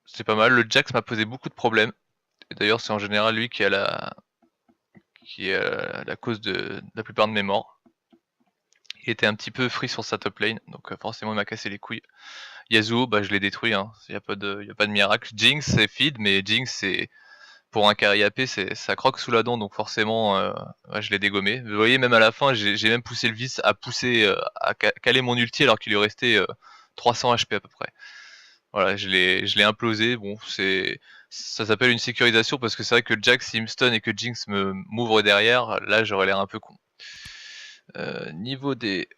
C'est pas mal. Le Jax m'a posé beaucoup de problèmes. D'ailleurs, c'est en général lui qui est la cause de la plupart de mes morts. Il était un petit peu free sur sa top lane, donc forcément il m'a cassé les couilles. Yasuo, bah je l'ai détruit, hein. Y a pas de miracle. Jinx c'est feed, mais Jinx c'est pour un carry AP, ça croque sous la dent, donc forcément ouais, je l'ai dégommé. Vous voyez, même à la fin, j'ai même poussé le vice à caler mon ulti alors qu'il lui restait 300 HP à peu près. Voilà, je l'ai implosé. Bon, ça s'appelle une sécurisation parce que c'est vrai que Jax s'il me stun et que Jinx m'ouvre derrière, là j'aurais l'air un peu con. Niveau des...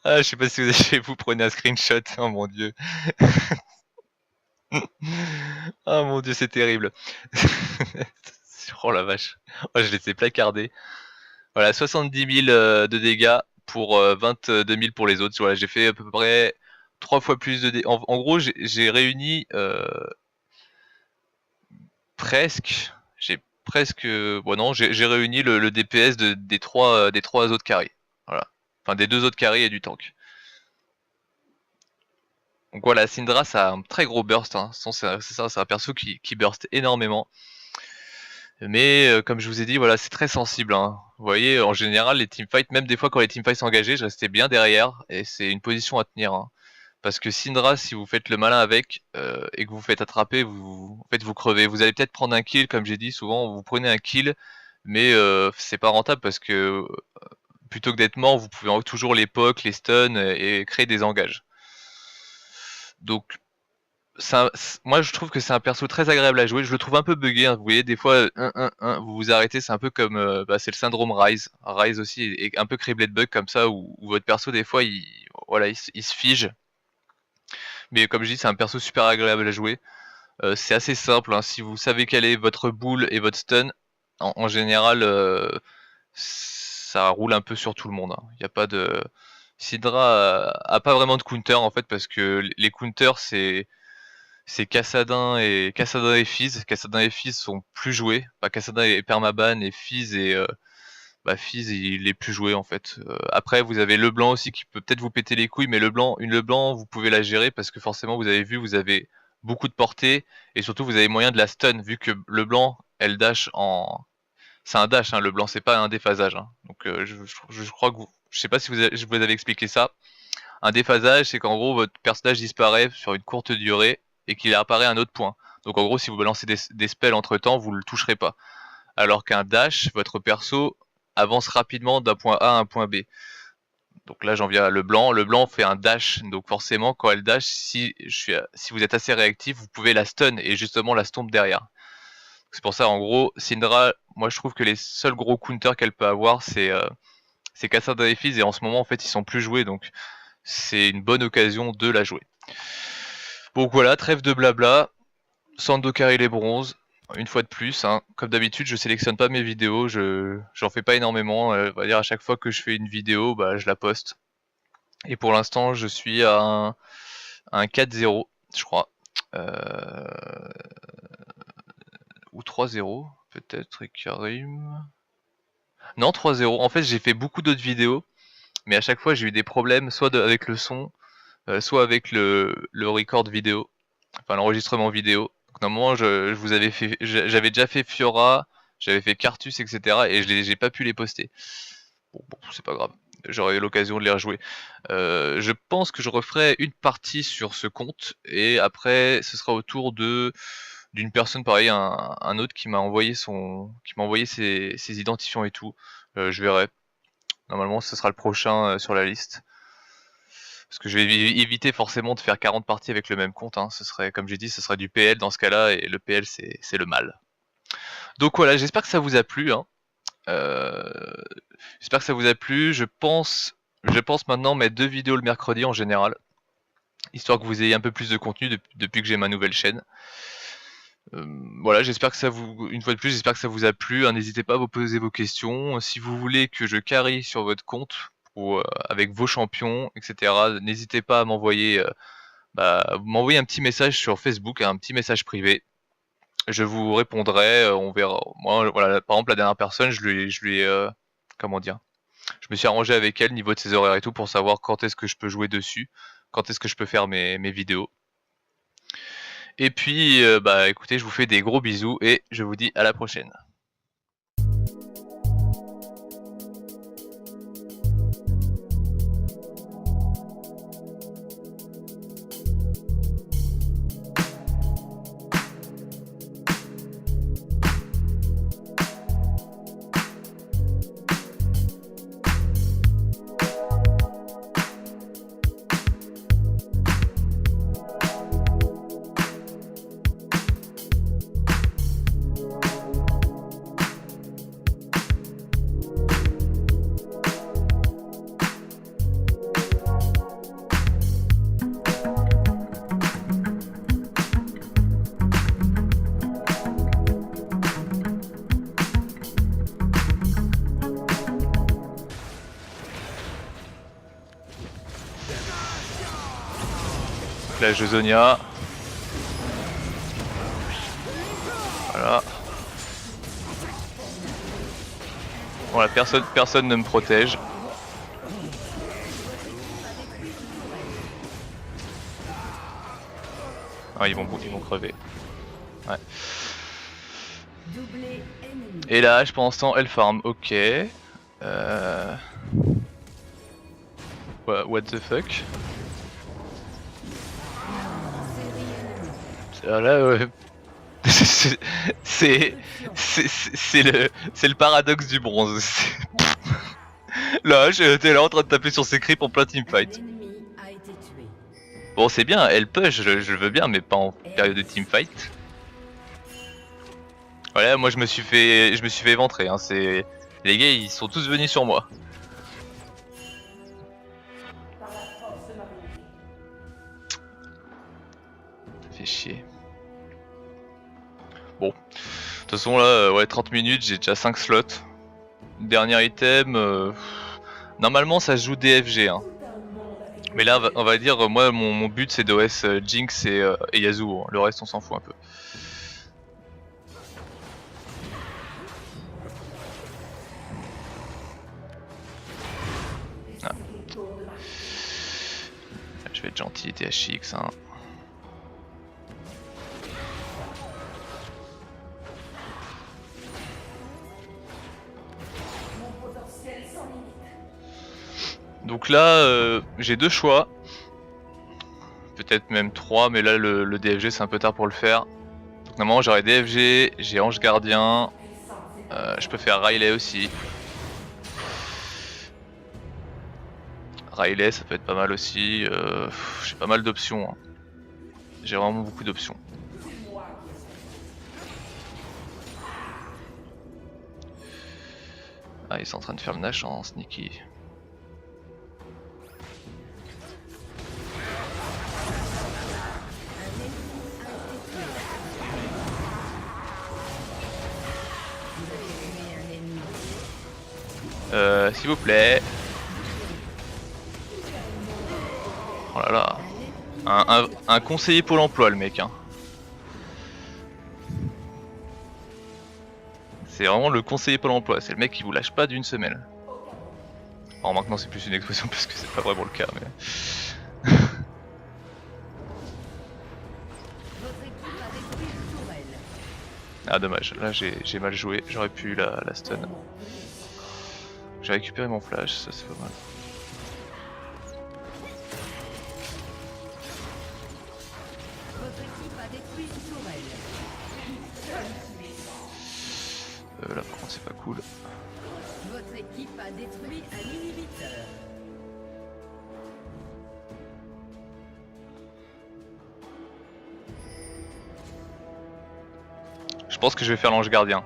Ah, je sais pas si vous prenez un screenshot, oh mon dieu. Oh mon dieu, c'est terrible. Oh la vache. Oh, je les ai placardés. Voilà, 70 000 de dégâts pour 22 000 pour les autres. Voilà, j'ai fait à peu près 3 fois plus de dégâts. En gros, j'ai réuni bon non, j'ai réuni le DPS des trois autres carrés. Voilà. Enfin, des 2 autres carrés et du tank. Donc voilà, Syndra, ça a un très gros burst. Hein. C'est un perso qui burst énormément. Mais comme je vous ai dit, voilà, c'est très sensible. Hein. Vous voyez, en général, les teamfights, même des fois quand les teamfights sont engagés, je restais bien derrière. Et c'est une position à tenir. Hein. Parce que Syndra, si vous faites le malin avec et que vous faites attraper, en fait, vous crevez. Vous allez peut-être prendre un kill, comme j'ai dit, souvent vous prenez un kill, mais c'est pas rentable parce que plutôt que d'être mort, vous pouvez toujours les poke, les stun et créer des engages. Donc, moi je trouve que c'est un perso très agréable à jouer. Je le trouve un peu bugué. Hein. Vous voyez, des fois, vous vous arrêtez, c'est un peu comme c'est le syndrome Rise. Rise aussi est un peu criblé de bugs comme ça, où votre perso, des fois, il se fige. Mais comme je dis, c'est un perso super agréable à jouer. C'est assez simple, hein. Si vous savez quelle est votre boule et votre stun, en général, ça roule un peu sur tout le monde. Hein. Y a pas de... Syndra a pas vraiment de counter en fait, parce que les counters c'est Kassadin et Fizz. Kassadin et Fizz sont plus joués. Bah, Kassadin et permaban et Fizz Fizz il est plus joué en fait. Après vous avez Leblanc aussi qui peut peut-être vous péter les couilles, mais une Leblanc vous pouvez la gérer parce que forcément vous avez vu, vous avez beaucoup de portée et surtout vous avez moyen de la stun vu que Leblanc elle dash en... C'est un dash, hein, Leblanc, c'est pas un déphasage. Hein. Donc je crois que je sais pas si je vous avais expliqué ça. Un déphasage, c'est qu'en gros votre personnage disparaît sur une courte durée et qu'il apparaît à un autre point. Donc en gros si vous balancez des spells entre temps, vous le toucherez pas. Alors qu'un dash, votre perso avance rapidement d'un point A à un point B. Donc là j'en viens à Leblanc. Leblanc fait un dash, donc forcément quand elle dash, si vous êtes assez réactif, vous pouvez la stun et justement la stomp derrière. C'est pour ça en gros, Syndra, moi je trouve que les seuls gros counters qu'elle peut avoir c'est Kassadin et Fizz, et en ce moment en fait ils sont plus joués, donc c'est une bonne occasion de la jouer. Donc voilà, trêve de blabla, Sando carry les bronzes. une fois de plus, hein, comme d'habitude, je sélectionne pas mes vidéos, j'en fais pas énormément. On va dire à chaque fois que je fais une vidéo, bah, je la poste. Et pour l'instant, je suis à un 4-0, je crois. Ou 3-0, peut-être, Karim. Non, 3-0. En fait, j'ai fait beaucoup d'autres vidéos, mais à chaque fois, j'ai eu des problèmes, soit avec le son, soit avec le record vidéo, enfin l'enregistrement vidéo. Donc, normalement, je vous avais fait, j'avais déjà fait Fiora, j'avais fait Cartus, etc. Et j'ai pas pu les poster. Bon, c'est pas grave. J'aurai l'occasion de les rejouer. Je pense que je referai une partie sur ce compte et après, ce sera au tour d'une personne pareil, un autre qui m'a envoyé ses identifiants et tout. Je verrai. Normalement, ce sera le prochain sur la liste. Parce que je vais éviter forcément de faire 40 parties avec le même compte. Hein. Ce serait, comme j'ai dit, ce serait du PL dans ce cas-là, et le PL c'est le mal. Donc voilà, j'espère que ça vous a plu. Hein. J'espère que ça vous a plu. Je pense maintenant mettre 2 vidéos le mercredi en général, histoire que vous ayez un peu plus de contenu depuis que j'ai ma nouvelle chaîne. Voilà, j'espère que une fois de plus, j'espère que ça vous a plu. Hein, n'hésitez pas à vous poser vos questions. Si vous voulez que je carry sur votre compte ou avec vos champions, etc., n'hésitez pas à m'envoyer un petit message sur Facebook, un petit message privé. Je vous répondrai, on verra. Moi, voilà, par exemple, la dernière personne, comment dire, je me suis arrangé avec elle niveau de ses horaires et tout pour savoir quand est-ce que je peux jouer dessus, quand est-ce que je peux faire mes vidéos. Et puis, écoutez, je vous fais des gros bisous et je vous dis à la prochaine. La Jeuzonia. Voilà. Voilà, personne ne me protège. Ah, ils vont crever. Ouais. Et là, pendant ce temps, elle farm. Ok. What the fuck? Là, ouais. c'est le paradoxe du bronze. Là, j'étais là en train de taper sur ses creeps en plein teamfight. Bon, c'est bien, elle push, je veux bien, mais pas en période de teamfight. Voilà, moi je me suis fait éventrer. Hein. Les gars, ils sont tous venus sur moi. Ça fait chier. Bon, de toute façon là, ouais, 30 minutes, j'ai déjà 5 slots. Dernier item, normalement ça se joue DFG. Hein. Mais là, on va dire, moi mon but c'est d'OS Jinx et Yasuo. Hein. Le reste on s'en fout un peu. Ah. Je vais être gentil, THX. Hein. Donc là, j'ai 2 choix. Peut-être même 3, mais là le DFG c'est un peu tard pour le faire. Donc normalement j'aurai DFG, j'ai Ange Gardien. Je peux faire Riley aussi. Riley ça peut être pas mal aussi. J'ai pas mal d'options. Hein. J'ai vraiment beaucoup d'options. Ah, ils sont en train de faire le Nash en sneaky. S'il vous plaît. Oh là là. Un conseiller Pôle emploi le mec hein. C'est vraiment le conseiller Pôle emploi, c'est le mec qui vous lâche pas d'une semaine. Alors maintenant c'est plus une expression parce que c'est pas vraiment le cas mais... Ah dommage, là j'ai mal joué, j'aurais pu la stun. J'ai récupéré mon flash, ça c'est pas mal. Là par contre c'est pas cool. Votre équipe a détruit un inhibiteur. Je pense que je vais faire l'ange gardien,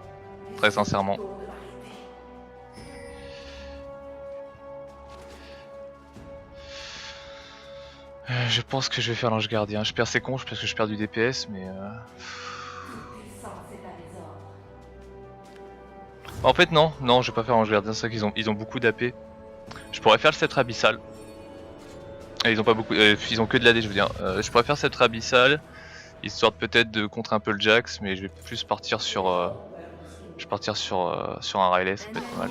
très sincèrement. Je pense que je vais faire l'ange gardien. Je perds ses conches parce que je perds du DPS, mais... En fait non, je vais pas faire l'ange gardien, c'est vrai qu'ils ont beaucoup d'AP. Je pourrais faire le sceptre abyssal. Et ils ont pas beaucoup, ils ont que de l'AD je veux dire. Je pourrais faire sceptre abyssal, histoire peut-être de contrer un peu le Jax, mais je vais plus partir sur... je vais partir sur un Riley, ça peut être pas mal.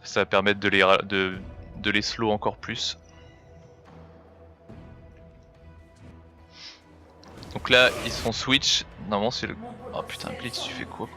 Ça va permettre de les slow encore plus. Donc là ils sont switch, normalement c'est le... Oh putain Blitz tu fais quoi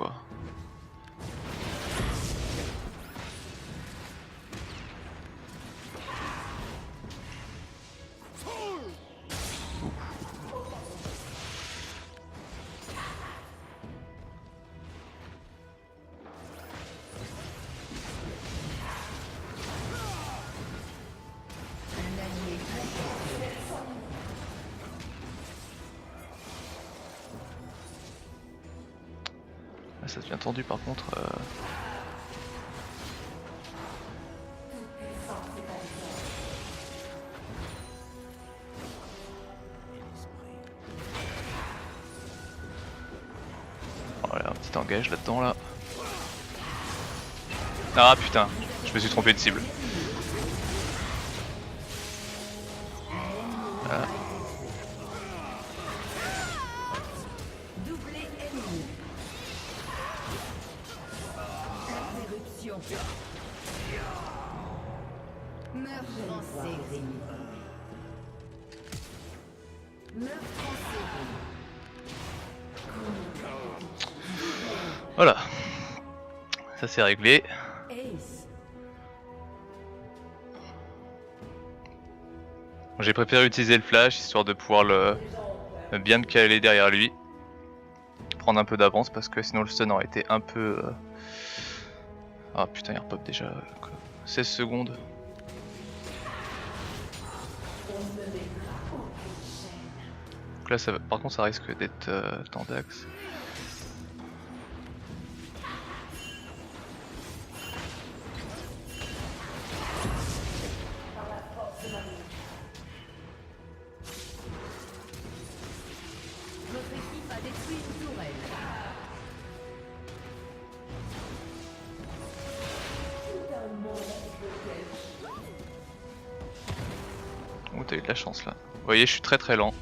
Là ça devient tendu par contre. Voilà, un petit engage là-dedans là. Ah putain, je me suis trompé de cible. Voilà. Voilà, ça c'est réglé. J'ai préféré utiliser le flash histoire de pouvoir bien me caler derrière lui. Prendre un peu d'avance parce que sinon le stun aurait été un peu... Ah putain il repop déjà 16 secondes. Donc là ça va... par contre ça risque d'être Tendax. Oh t'as eu de la chance là. Vous voyez je suis très lent.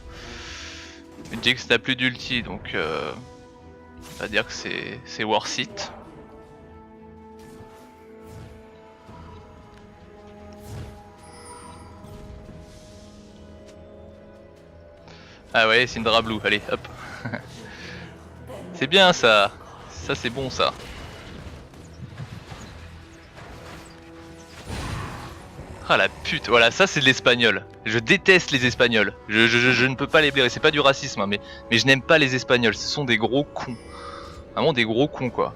Jinx n'a plus d'ulti donc on va dire que c'est worth it. Ah ouais Syndra Blue, allez hop. C'est bien ça. Ça c'est bon ça. Ah la pute, voilà ça c'est de l'espagnol. Je déteste les espagnols. Je ne peux pas les blairer, c'est pas du racisme hein, mais je n'aime pas les espagnols, ce sont des gros cons. Vraiment des gros cons quoi.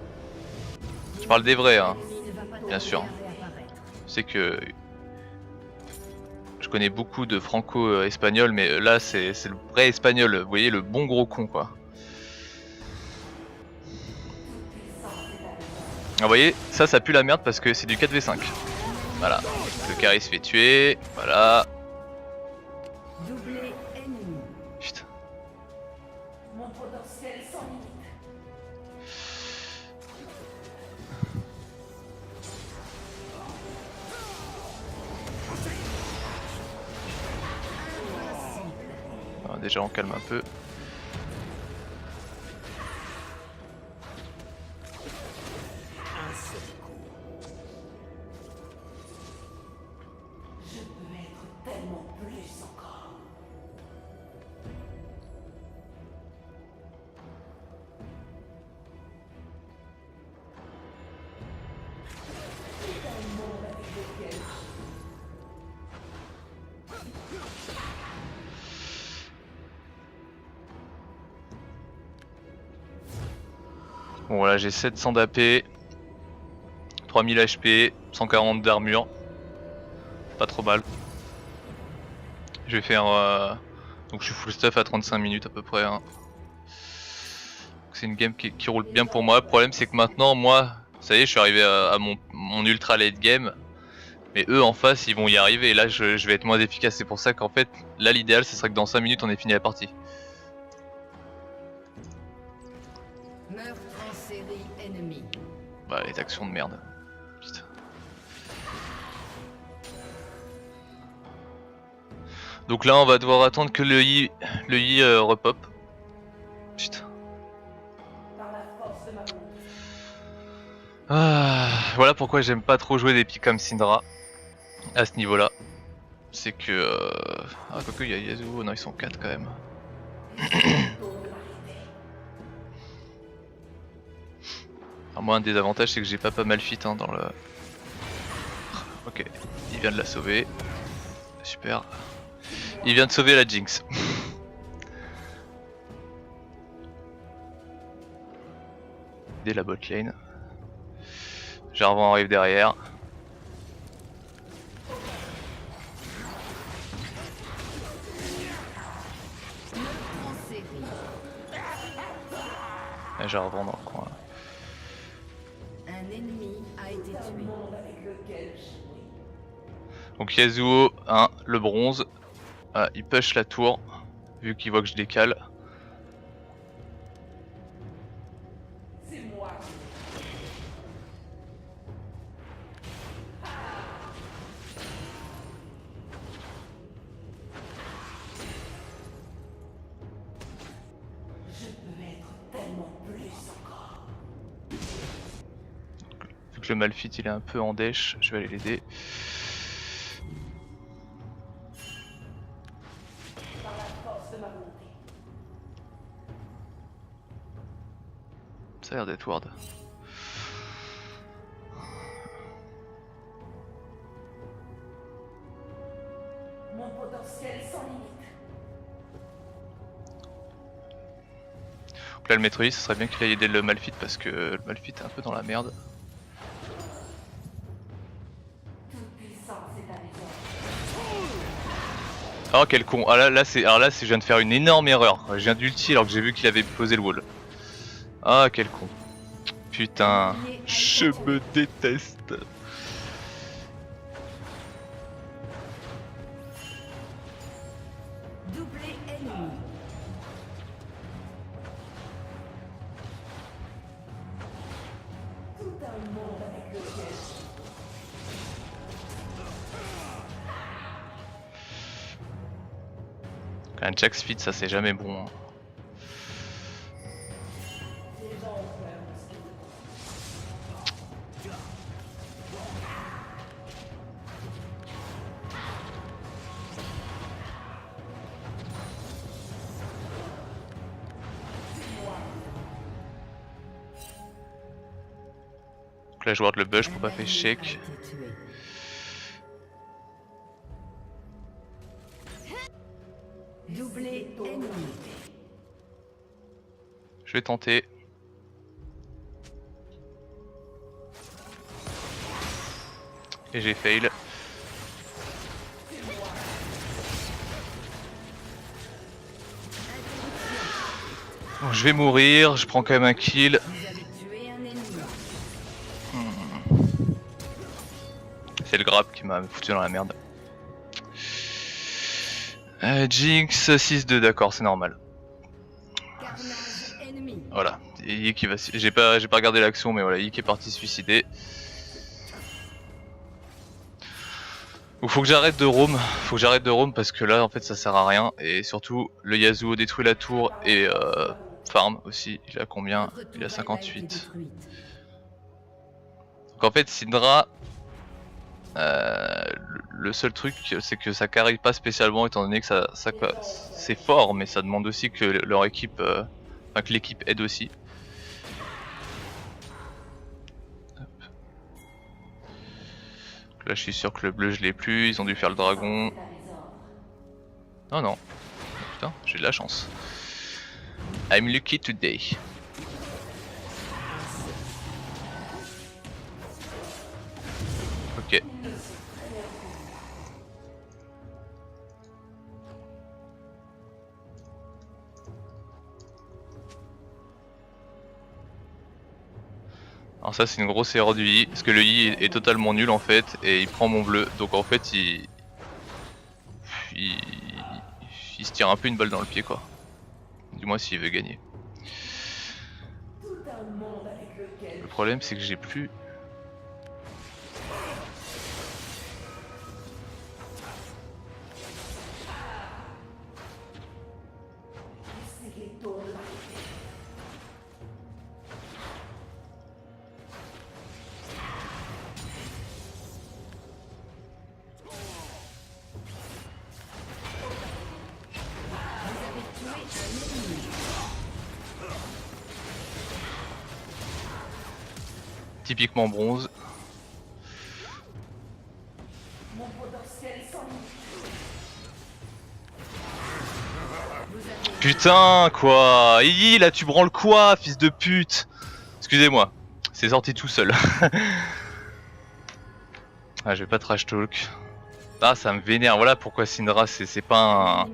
Je parle des vrais hein, bien sûr. C'est que je connais beaucoup de franco-espagnols mais là c'est le vrai espagnol, vous voyez le bon gros con quoi. Ah, vous voyez ça pue la merde parce que c'est du 4v5. Voilà, le carré se fait tuer, voilà. Putain. Mon potentiel sans limite. déjà on calme un peu. Je peux être tellement plus encore. Bon voilà, j'ai 700 d'AP, 3000 HP, 140 d'armure, pas trop mal. Je vais faire... Donc je suis full stuff à 35 minutes à peu près. Hein. C'est une game qui roule bien pour moi. Le problème c'est que maintenant, moi, ça y est, je suis arrivé à mon ultra late game. Mais eux en face, ils vont y arriver et là je vais être moins efficace. C'est pour ça qu'en fait, là l'idéal ce serait que dans 5 minutes on ait fini la partie. Meurtre en série ennemi. Bah les actions de merde. Putain. Donc là on va devoir attendre que le I repop. Putain. Par la force de ma volonté. Ah, voilà pourquoi j'aime pas trop jouer des pics comme Syndra à ce niveau là. C'est que... Ah quoique il y a Yasuo, non ils sont 4 quand même. Alors moi un des avantages c'est que j'ai pas mal fit hein, dans le... Ok, il vient de la sauver. Super. Il vient de sauver la Jinx. Dès la bot lane. Jarvan arrive derrière. Meurtre en série. Et Jarvan dans le coin. Un ennemi a été Un tué. monde avec lequel jouer. Donc Yasuo, 1, le bronze. Ah, il push la tour, vu qu'il voit que je décale. C'est moi. Je peux être tellement plus encore. Vu que le Malphite il est un peu en dèche, je vais aller l'aider. Par la force de ma volonté. Ça a l'air d'être ward. Mon potentiel sans limite. Donc là le Metroid, ce serait bien qu'il aille aider le Malphite parce que le Malphite est un peu dans la merde. Toute puissance est à mes Oh quel con. Ah là je viens de faire une énorme erreur. Je viens d'ulti alors que j'ai vu qu'il avait posé le wall. Ah quel con. Putain, je me déteste. Doublé ennemi. Tout un monde avec lequel Un Jax Speed ça c'est jamais bon. Hein. les gens ont peur de ce qu'ils ne Donc là je ward le bush pour Un pas faire ennemi shake. a été tué. Doublé ennemi. Je vais tenter. Et j'ai fail. Bon, je vais mourir, je prends quand même un kill. Vous avez tué un ennemi. C'est le grab qui m'a foutu dans la merde. Jinx 6-2 d'accord c'est normal. Carnage ennemi. Voilà. Et Yi qui va. J'ai pas regardé l'action mais voilà, Yi qui est parti se suicider. Faut que j'arrête de roam. Faut que j'arrête de roam parce que là en fait ça sert à rien. Et surtout le Yasuo détruit la tour et farm aussi. Il a combien? Votre Il a tourelle a été 58. détruite. Donc en fait Syndra, le seul truc c'est que ça carry pas spécialement étant donné que c'est fort, mais ça demande aussi que leur équipe, enfin que l'équipe aide aussi. Là je suis sûr que le bleu je l'ai plus, ils ont dû faire le dragon. Non non, putain j'ai de la chance. I'm lucky today. Ok. Alors ça c'est une grosse erreur du Yi, parce que le Yi est totalement nul en fait, et il prend mon bleu, donc en fait il se tire un peu une balle dans le pied quoi. Du moins s'il veut gagner. Le problème c'est que j'ai plus... Typiquement bronze. Putain quoi, Yi là tu branles quoi, fils de pute. Excusez-moi, c'est sorti tout seul. Ah je vais pas trash talk. Ah ça me vénère, voilà pourquoi Syndra c'est pas un...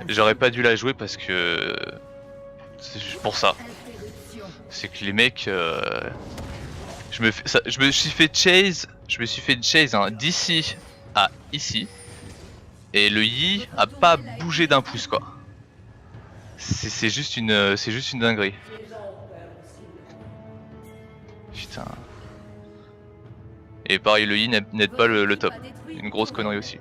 J'aurais pas dû la jouer parce que... C'est juste pour ça. C'est que les mecs... Je me suis fait chase hein, d'ici à ici. Et le Yi a pas bougé d'un pouce quoi. C'est juste une dinguerie. Putain. Et pareil le Yi n'aide pas le top. Une grosse connerie aussi.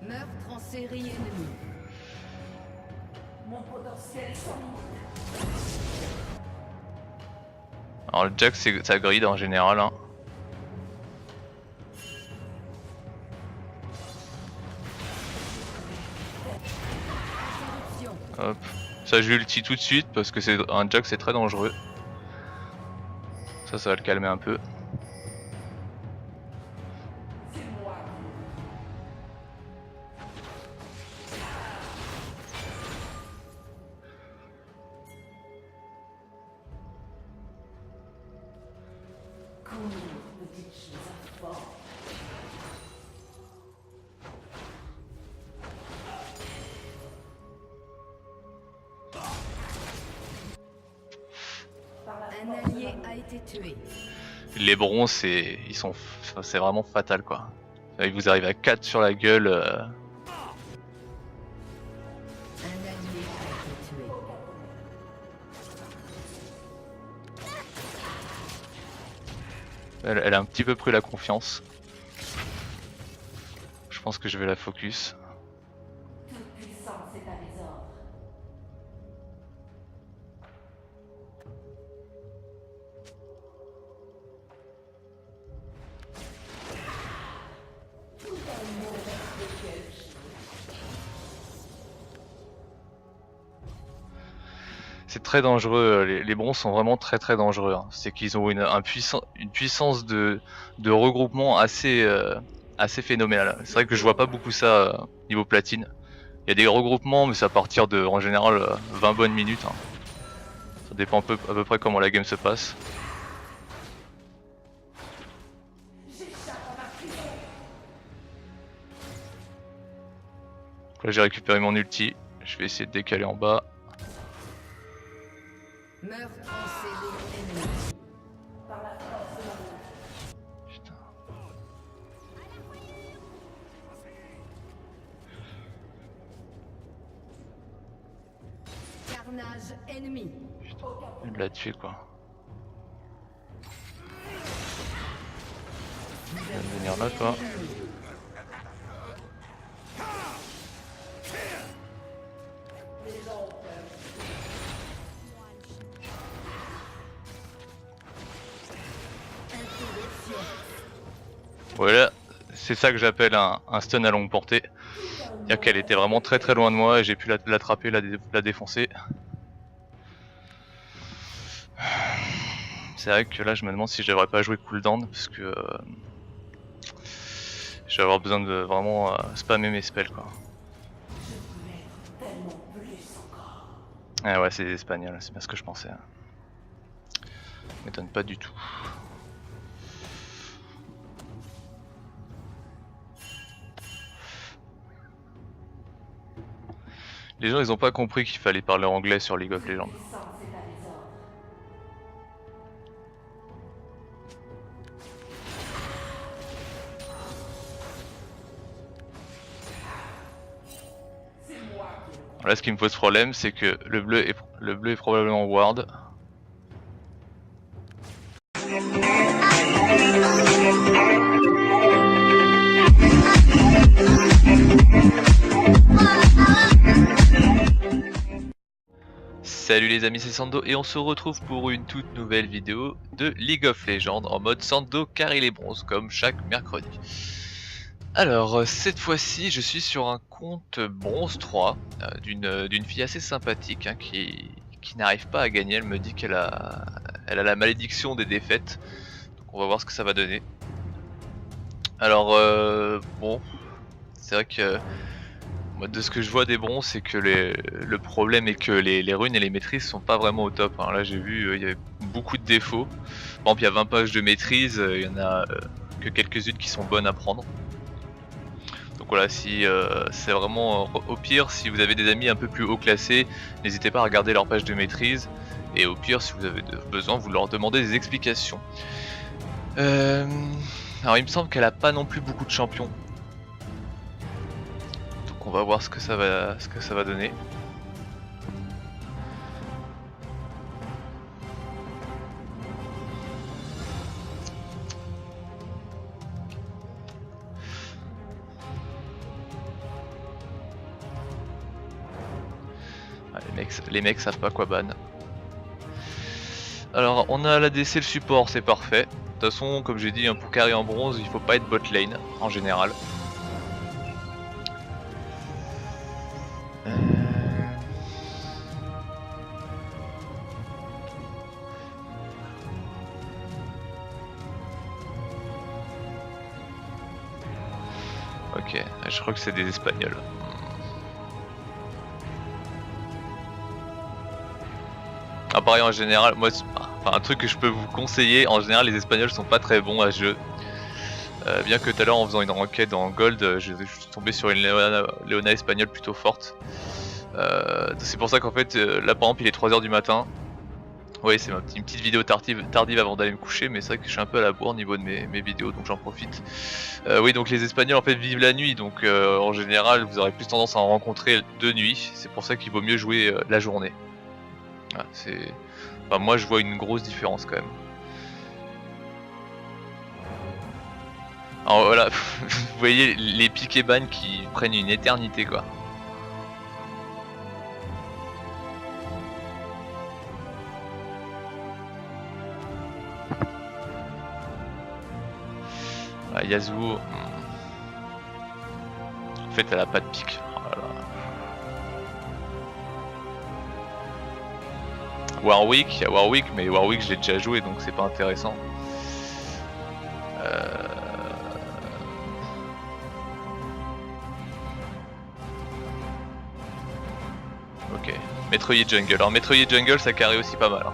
Meurtre en série ennemie. Mon potentiel sans limite. Alors le Jack c'est sa grid en général hein. Hop. Ça je ulti tout de suite parce que c'est un Jack c'est très dangereux. Ça va le calmer un peu. Petite chose à fort. Un allié a été tué. Les bronzes c'est vraiment fatal quoi. Ils vous arrivent à 4 sur la gueule. Un allié a été tué. Elle a un petit peu pris la confiance. Je pense que je vais la focus. Toute puissance est à mes ordres. C'est très dangereux, les bronzes sont vraiment très dangereux. Hein. C'est qu'ils ont une puissance de regroupement assez phénoménale. C'est vrai que je vois pas beaucoup ça niveau platine. Il y a des regroupements mais c'est à partir de en général 20 bonnes minutes. Hein. Ça dépend à peu près comment la game se passe. Là j'ai récupéré mon ulti, je vais essayer de décaler en bas. Meurtre en série ennemie. Putain. carnage ennemi. Il l'a tué quoi. Tu vas venir là toi. Voilà, c'est ça que j'appelle un stun à longue portée. C'est-à-dire qu'elle était vraiment très très loin de moi et j'ai pu l'attraper, la défoncer. C'est vrai que là je me demande si je devrais pas jouer cooldown parce que je vais avoir besoin de vraiment spammer mes spells quoi. Ah ouais, c'est des espagnols, c'est bien ce que je pensais. M'étonne pas du tout. Les gens ils ont pas compris qu'il fallait parler anglais sur League of Legends. Là ce qui me pose problème c'est que le bleu est probablement ward. Salut les amis, c'est Sando et on se retrouve pour une toute nouvelle vidéo de League of Legends en mode Sando car il est bronze comme chaque mercredi. Alors cette fois-ci je suis sur un compte bronze 3 d'une fille assez sympathique hein, qui n'arrive pas à gagner. Elle me dit qu'elle a la malédiction des défaites, donc on va voir ce que ça va donner. Alors bon, c'est vrai que moi, de ce que je vois des bronzes, c'est que le problème est que les runes et les maîtrises sont pas vraiment au top hein. Là j'ai vu il y avait beaucoup de défauts. Par exemple il y a 20 pages de maîtrise, il y en a que quelques-unes qui sont bonnes à prendre. Donc voilà, si c'est vraiment au pire, si vous avez des amis un peu plus haut classés, n'hésitez pas à regarder leur page de maîtrise. Et au pire, si vous avez besoin, vous leur demandez des explications. Alors il me semble qu'elle a pas non plus beaucoup de champions. Donc on va voir ce que ça va donner. Les mecs savent pas quoi ban. Alors on a l'ADC, le support, c'est parfait. De toute façon, comme j'ai dit, pour carry en bronze, il faut pas être bot lane en général. Ok, je crois que c'est des Espagnols. Ah, pareil en général, moi, enfin, un truc que je peux vous conseiller, en général les Espagnols sont pas très bons à ce jeu. Bien que tout à l'heure en faisant une enquête en gold, je suis tombé sur une Leona espagnole plutôt forte. C'est pour ça qu'en fait, là par exemple il est 3h du matin. Oui, c'est une petite vidéo tardive avant d'aller me coucher, mais c'est vrai que je suis un peu à la bourre au niveau de mes vidéos, donc j'en profite. Oui, donc les Espagnols en fait vivent la nuit, donc en général vous aurez plus tendance à en rencontrer de nuit. C'est pour ça qu'il vaut mieux jouer la journée. Voilà, enfin, moi je vois une grosse différence quand même. Alors voilà, vous voyez les piquets ban qui prennent une éternité quoi. Ah, Yasuo, en fait elle a pas de pique. Oh là là. Warwick, il y a Warwick, mais Warwick je l'ai déjà joué donc c'est pas intéressant. Ok, Metroid Jungle. Alors Metroid Jungle ça carry aussi pas mal. Hein.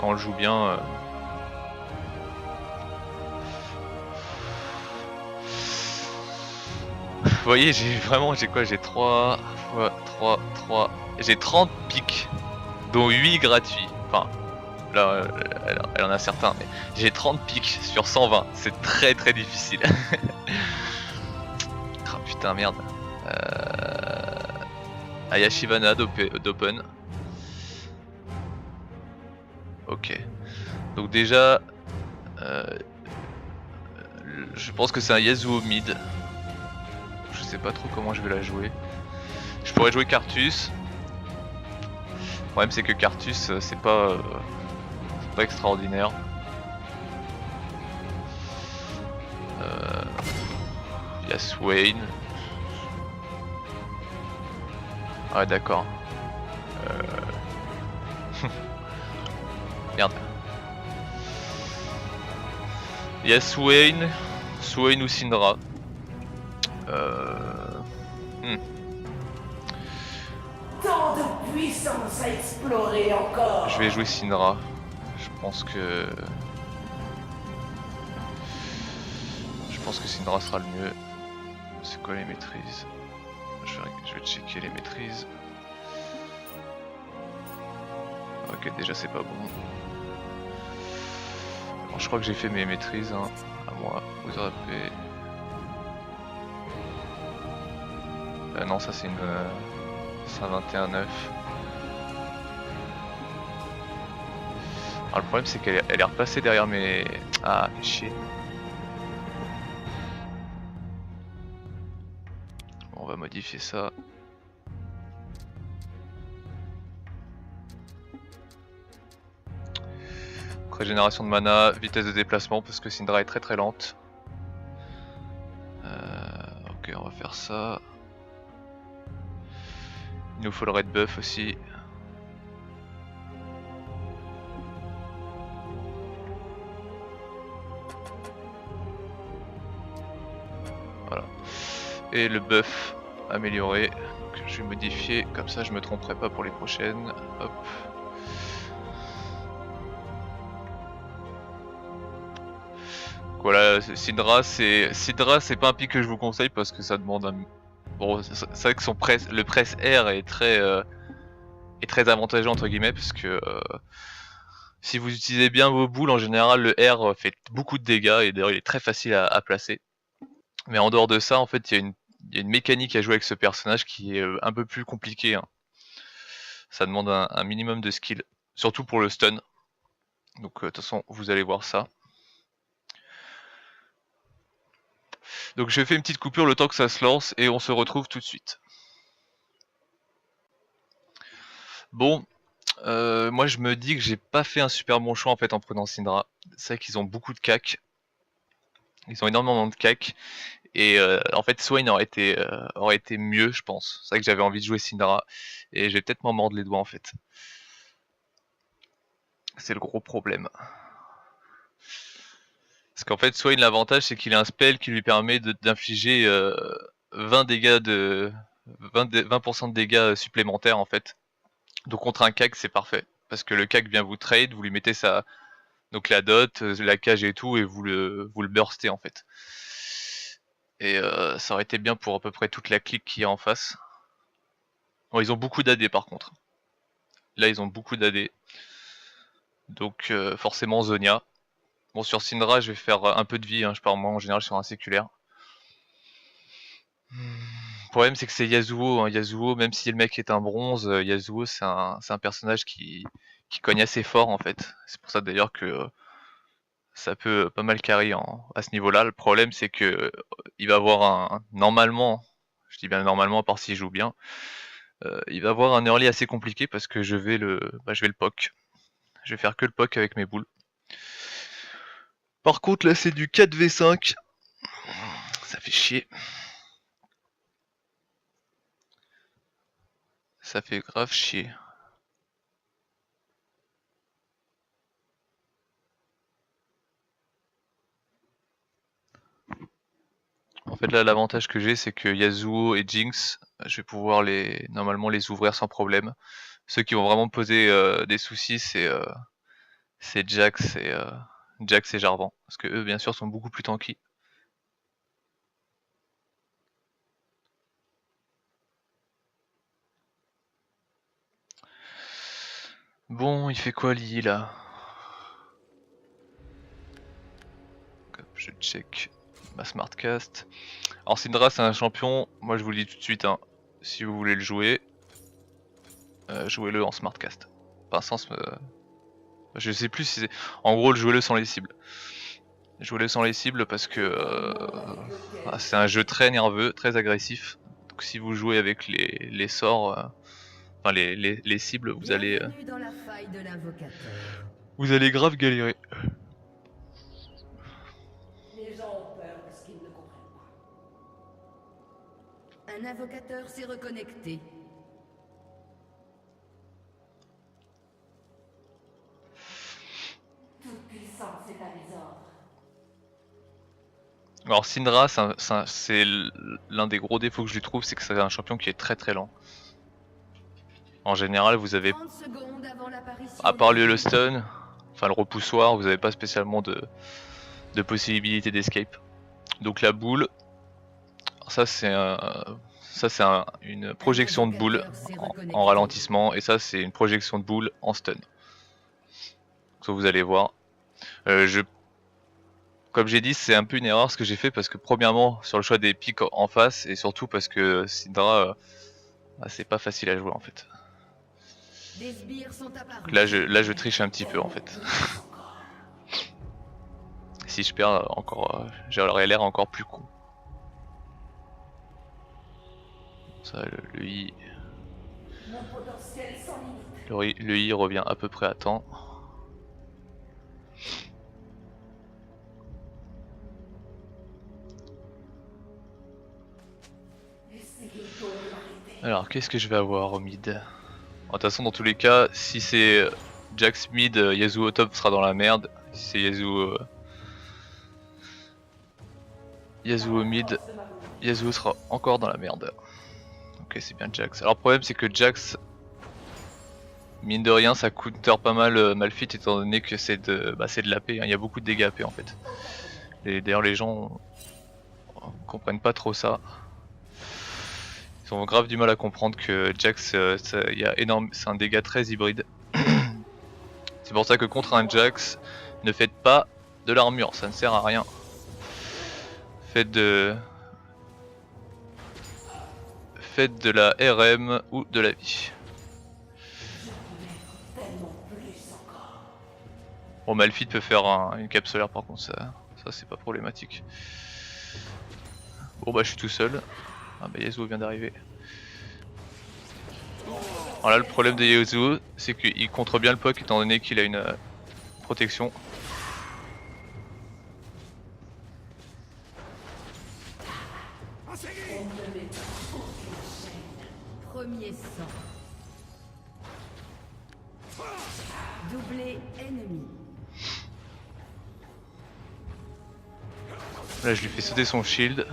Quand on le joue bien. Vous voyez, j'ai 3 fois 3. J'ai 30 pics, dont 8 gratuits. Enfin, là, elle en a certains, mais j'ai 30 pics sur 120. C'est très très difficile. Oh putain, merde. Ayashivana d'open. Ok. Donc déjà, je pense que c'est un Yasuo mid. Je sais pas trop comment je vais la jouer. Je pourrais jouer Cartus. Le problème c'est que Cartus c'est pas extraordinaire. Il y a Swain. Ah ouais, d'accord. Merde. Il y a Swain ou Syndra. Tant de puissance à explorer encore. Je vais jouer Syndra. Je pense que Syndra sera le mieux. C'est quoi les maîtrises? Je vais checker les maîtrises. Ok, déjà c'est pas bon. Alors, je crois que j'ai fait mes maîtrises, hein. À moi, vous rappelez. Non, ça c'est une 21-9. Alors le problème c'est qu'elle est repassée derrière mes... Ah, mais chier. Bon, on va modifier ça. Régénération de mana, vitesse de déplacement parce que Syndra est très lente. Ok, on va faire ça. Il nous faut le red buff aussi. Voilà. Et le buff amélioré. Donc, je vais modifier, comme ça je me tromperai pas pour les prochaines. Hop. Voilà, Syndra c'est pas un pic que je vous conseille parce que ça demande un... Bon, c'est vrai que le press R est très avantageux entre guillemets parce que si vous utilisez bien vos boules en général le R fait beaucoup de dégâts et d'ailleurs il est très facile à placer. Mais en dehors de ça en fait il y a une mécanique à jouer avec ce personnage qui est un peu plus compliquée, hein. Ça demande un minimum de skill, surtout pour le stun. Donc de toute façon vous allez voir ça. Donc je fais une petite coupure le temps que ça se lance et on se retrouve tout de suite. Bon, moi je me dis que j'ai pas fait un super bon choix en fait en prenant Syndra. C'est vrai qu'ils ont beaucoup de cac. Ils ont énormément de cac. Et en fait Swain aurait été mieux je pense. C'est vrai que j'avais envie de jouer Syndra. Et je vais peut-être m'en mordre les doigts en fait. C'est le gros problème. Parce qu'en fait Swain l'avantage c'est qu'il a un spell qui lui permet d'infliger 20 dégâts de 20% de dégâts supplémentaires en fait. Donc contre un CAC c'est parfait. Parce que le CAC vient vous trade, vous lui mettez donc la dot, la cage et tout, et vous le burstez en fait. Et ça aurait été bien pour à peu près toute la clique qui est en face. Bon, ils ont beaucoup d'AD par contre. Là ils ont beaucoup d'AD. Donc forcément Zonia. Bon sur Syndra je vais faire un peu de vie, hein. Je pars moi en général sur un séculaire. Le problème c'est que c'est Yasuo, hein. Yasuo, même si le mec est un bronze, Yasuo c'est un personnage qui cogne assez fort en fait. C'est pour ça d'ailleurs que ça peut pas mal carry à ce niveau-là. Le problème c'est que il va avoir normalement, je dis bien normalement, à part s'il joue bien, il va avoir un early assez compliqué parce que je vais le poke. Je vais faire que le poke avec mes boules. Par contre là c'est du 4v5. Ça fait chier. Ça fait grave chier. En fait là l'avantage que j'ai c'est que Yasuo et Jinx, je vais pouvoir normalement les ouvrir sans problème. Ceux qui vont vraiment poser des soucis c'est Jax et Jarvan. Parce que eux bien sûr sont beaucoup plus tanky. Bon, il fait quoi Lee là? Hop, je check ma smartcast. Alors Syndra c'est un champion, moi je vous le dis tout de suite, hein, si vous voulez le jouer, jouez-le en smartcast. Enfin sans Je sais plus si c'est... En gros, jouez-le sans les cibles. Jouez-le sans les cibles parce que c'est un jeu très nerveux, très agressif. Donc si vous jouez avec les sorts, enfin les cibles, vous allez Bienvenue dans la faille de l'invocateur. grave galérer. Les gens ont peur de ce qu'ils ne comprennent pas. Un invocateur s'est reconnecté. Toute puissance est à mes ordres. Alors Syndra, c'est l'un des gros défauts que je lui trouve, c'est que c'est un champion qui est très très lent. En général, vous avez, 30 secondes avant l'apparition à part du- le Yellowstone, enfin le repoussoir, vous n'avez pas spécialement de possibilité d'escape. Donc la boule, ça c'est une projection de boule en ralentissement, et ça c'est une projection de boule en stun. Donc vous allez voir. Comme j'ai dit, c'est un peu une erreur ce que j'ai fait parce que premièrement sur le choix des pics en face, et surtout parce que Syndra, c'est pas facile à jouer en fait. Des sbires sont apparus. Donc là je triche un petit peu en fait. Si je perds encore, j'aurais l'air encore plus con. Ça, le I, Mon potentiel sans limite. le I revient à peu près à temps. Essayez de m'arrêter. Alors qu'est-ce que je vais avoir au mid? De toute façon dans tous les cas, si c'est Jax mid, Yasuo au top sera dans la merde. Si c'est Yasuo mid, Yasuo sera encore dans la merde. Ok, c'est bien Jax. Alors le problème c'est que Jax, mine de rien, ça counter pas mal Malphite étant donné que c'est de l'AP, hein. Il y a beaucoup de dégâts AP en fait. Et d'ailleurs les gens comprennent pas trop ça. Ils ont grave du mal à comprendre que Jax, c'est un dégât très hybride. C'est pour ça que contre un Jax, ne faites pas de l'armure, ça ne sert à rien. Faites de la RM ou de la vie. Bon, Malphite peut faire une cape solaire par contre, ça c'est pas problématique. Bon bah je suis tout seul. Ah bah Yasuo vient d'arriver. Alors là le problème de Yasuo c'est qu'il contre bien le POC étant donné qu'il a une protection. Premier sang. Doublé ennemi. Là je lui fais sauter son shield.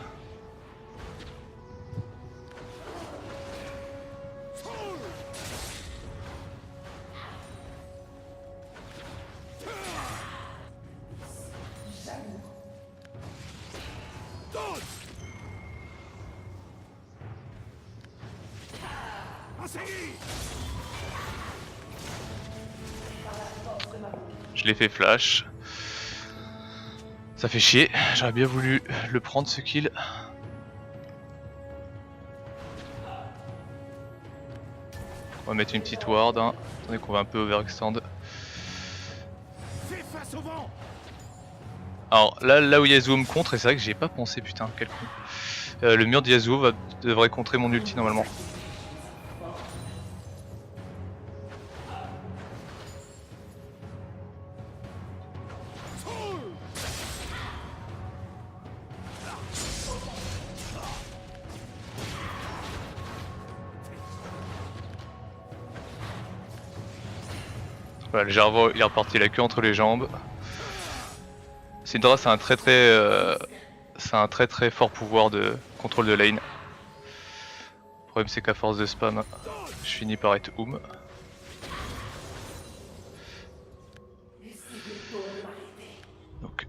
Je l'ai fait flash. Ça fait chier, j'aurais bien voulu le prendre ce kill. On va mettre une petite ward, hein. Attendez qu'on va un peu overextend. Alors là où Yasuo me contre, et c'est vrai que j'ai pas pensé, putain, quel con. Le mur de Yasuo devrait contrer mon ulti normalement. Voilà, le Jarvan il est reparti la queue entre les jambes. Syndra c'est un très fort pouvoir de contrôle de lane. Le problème c'est qu'à force de spam, je finis par être oum. Donc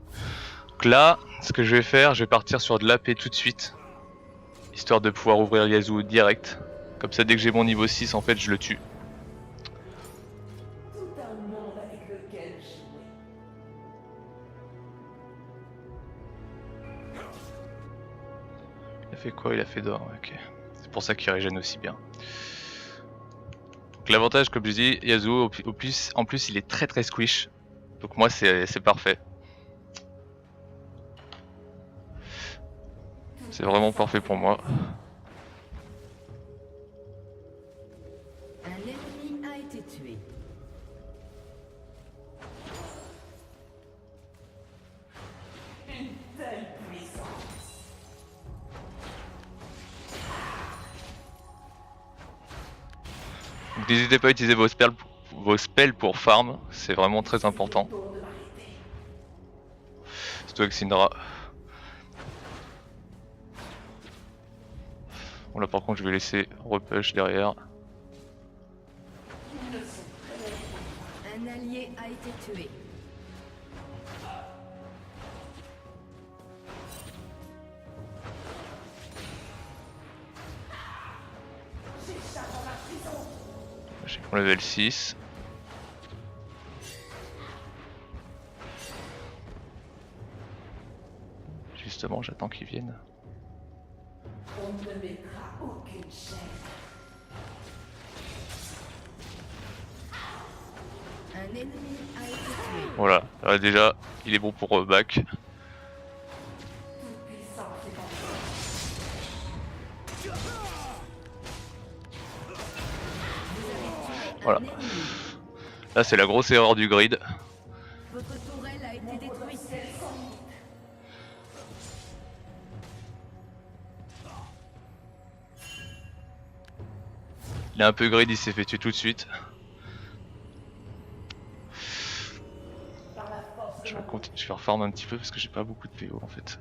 là, ce que je vais faire, je vais partir sur de l'AP tout de suite. Histoire de pouvoir ouvrir Yasuo direct. Comme ça dès que j'ai mon niveau 6 en fait je le tue. Tout un monde avec lequel jouer. Il a fait quoi? Il a fait d'or, ok. C'est pour ça qu'il régène aussi bien. Donc l'avantage, comme je dis, Yasuo en plus il est très squish. Donc moi c'est parfait. C'est vraiment parfait pour moi. Un ennemi a été tué. Donc n'hésitez pas à utiliser vos spells pour farm, c'est vraiment très important. Surtout avec Syndra. Bon là par contre je vais laisser repush derrière. Un allié a été tué. J'ai mon level 6. Justement j'attends qu'ils viennent. On ne mettra aucune chaîne. Un ennemi a été tué. Voilà, là, déjà il est bon pour back. Voilà. Là c'est la grosse erreur du grid. Votre tourelle a été détruite. Il est un peu grid, il s'est fait tuer tout de suite. Je vais refarm un petit peu parce que j'ai pas beaucoup de PO en fait.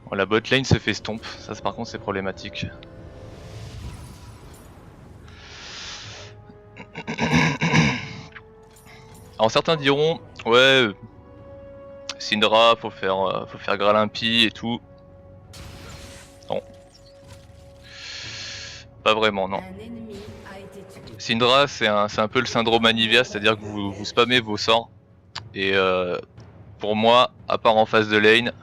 Bon, la bot lane se fait stomp, ça par contre c'est problématique. Alors certains diront, ouais, Syndra, faut faire Gralimpi et tout. Non. Pas vraiment, non. Un ennemi a été tué. Syndra, c'est un peu le syndrome Anivia, c'est-à-dire que vous spammez vos sorts. Et pour moi, à part en phase de lane,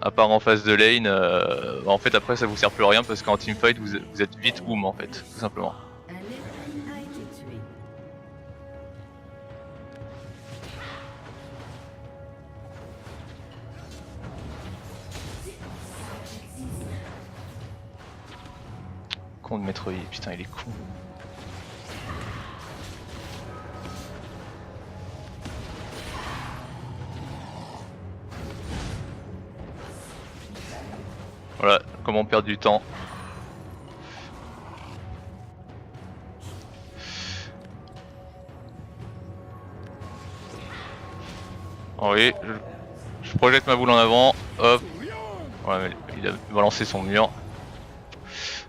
en fait après ça vous sert plus à rien parce qu'en teamfight vous êtes vite oum en fait, tout simplement. Un ennemi a été tué. Con de Metroid, putain il est con. Voilà, comment perdre du temps. Oh oui, je projette ma boule en avant, hop. Ouais, il a balancé son mur.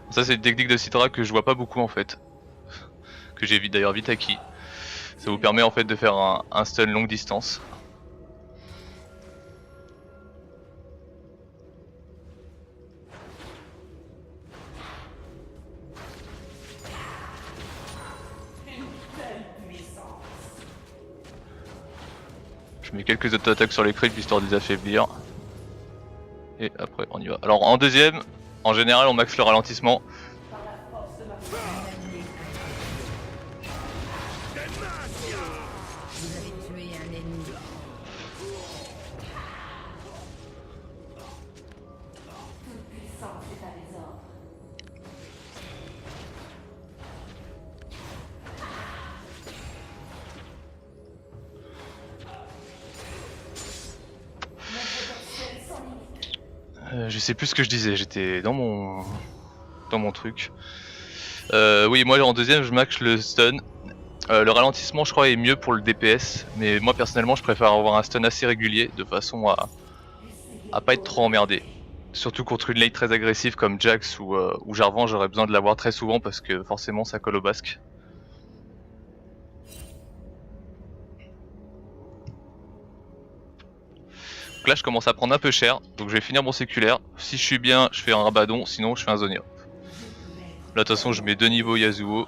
Ça c'est une technique de Syndra que je vois pas beaucoup en fait. Que j'ai d'ailleurs vite acquis. Ça vous permet en fait de faire un stun longue distance. Je mets quelques auto-attaques sur les creeps histoire de les affaiblir. Et après on y va. Alors en deuxième, en général on max le ralentissement. Un allié a été tué. Vous avez tué un ennemi. Toute puissance est à mes ordres. Mon potentiel sans limite. Je sais plus ce que je disais, j'étais dans mon truc. Oui, moi en deuxième je max le stun. Le ralentissement je crois est mieux pour le DPS, mais moi personnellement je préfère avoir un stun assez régulier de façon à pas être trop emmerdé. Surtout contre une lane très agressive comme Jax ou Jarvan, j'aurais besoin de l'avoir très souvent parce que forcément ça colle au basque. Donc là je commence à prendre un peu cher, donc je vais finir mon séculaire. Si je suis bien, je fais un Rabadon, sinon je fais un Zonia. Là de toute façon je mets 2 niveaux Yasuo.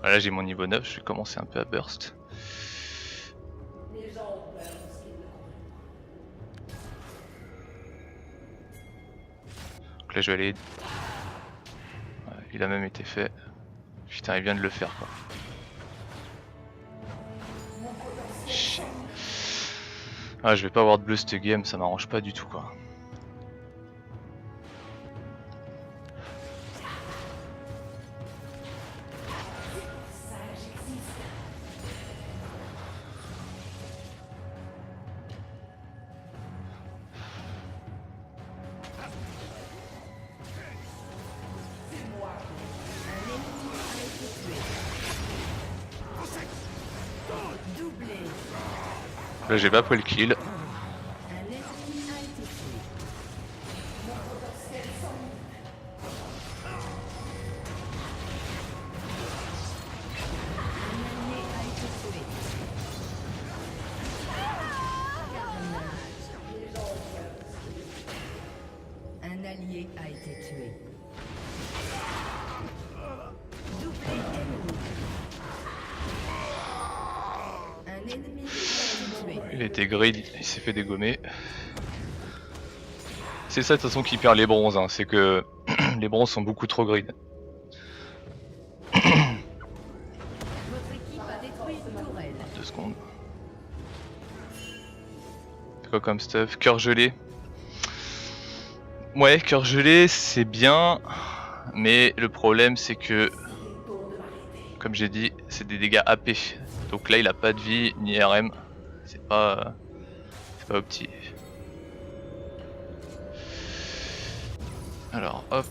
Voilà, j'ai mon niveau 9, je vais commencer un peu à burst. Les gens ont peur de ce qu'ils ne comprennent Donc là je vais aller... Ouais, il a même été fait. Putain, il vient de le faire quoi. Shit. Ah, je vais pas avoir de bleu cette game, ça m'arrange pas du tout quoi. Doublé. Là j'ai pas pris le kill. Un ennemi a été tué. Un allié a été tué. Carnage. Un allié a été tué. Doublé ennemi. Un ennemi a été tué. Il était grid, il s'est fait dégommer. C'est ça de toute façon qui perd les bronzes, hein. C'est que les bronzes sont beaucoup trop grid. Votre équipe a détruit une tourelle. 2 secondes. C'est quoi comme stuff? Cœur gelé. Ouais, cœur gelé c'est bien, mais le problème c'est que, comme j'ai dit, c'est des dégâts AP. Donc là il a pas de vie ni RM. C'est pas opti. Alors hop,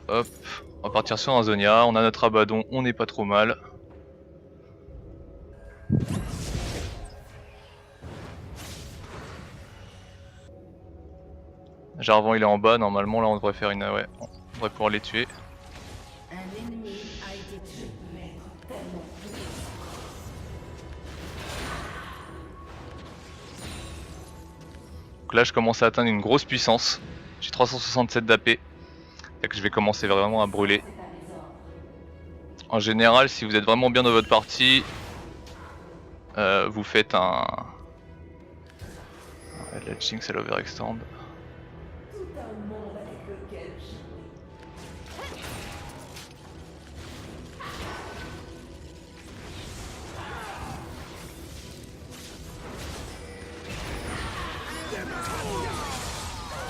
hop, on va partir sur un Zonia, on a notre Abaddon, on n'est pas trop mal. Jarvan il est en bas, normalement là on devrait faire une... ouais, on devrait pouvoir les tuer. Un ennemi a été tué. Donc là je commence à atteindre une grosse puissance. J'ai 367 d'AP. C'est que je vais commencer vraiment à brûler. En général, si vous êtes vraiment bien dans votre partie, vous faites un... Ouais, la Jinx elle overextend. tout un monde avec lequel jouer.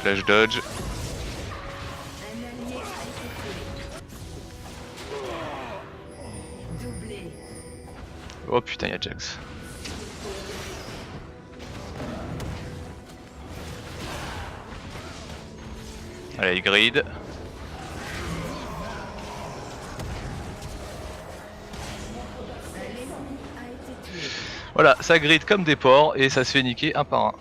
Flash dodge. Un allié a été tué. Doublé. Oh putain, y'a Jax. Allez, il grid. Un ennemi a été tué. Voilà, ça grid comme des porcs et ça se fait niquer un par un.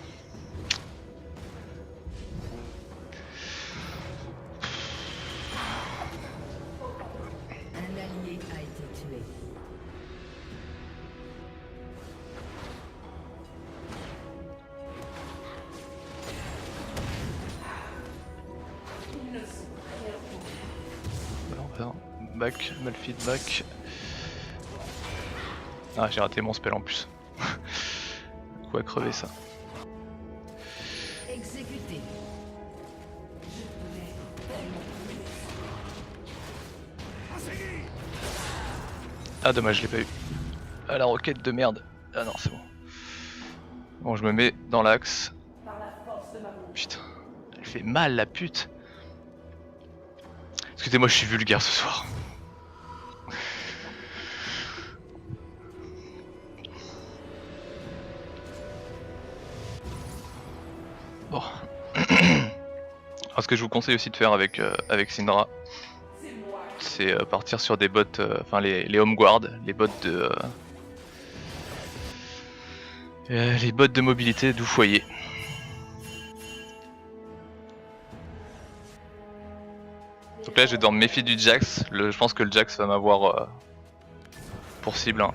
Un allié a été tué. Alors, back, mal feedback. Ah, j'ai raté mon spell en plus. Quoi crever ça. Exécuté. Ah dommage, je l'ai pas eu. Ah la roquette de merde. Ah non, c'est bon. Bon, je me mets dans l'axe. Par la force de ma bouche. Putain, elle fait mal la pute. Excusez-moi, je suis vulgaire ce soir. Bon. Alors, ce que je vous conseille aussi de faire avec Syndra, c'est partir sur des bots, enfin les home guard, les bots de mobilité d'où foyer. Donc là je vais devoir me méfier du Jax, je pense que le Jax va m'avoir pour cible. Hein.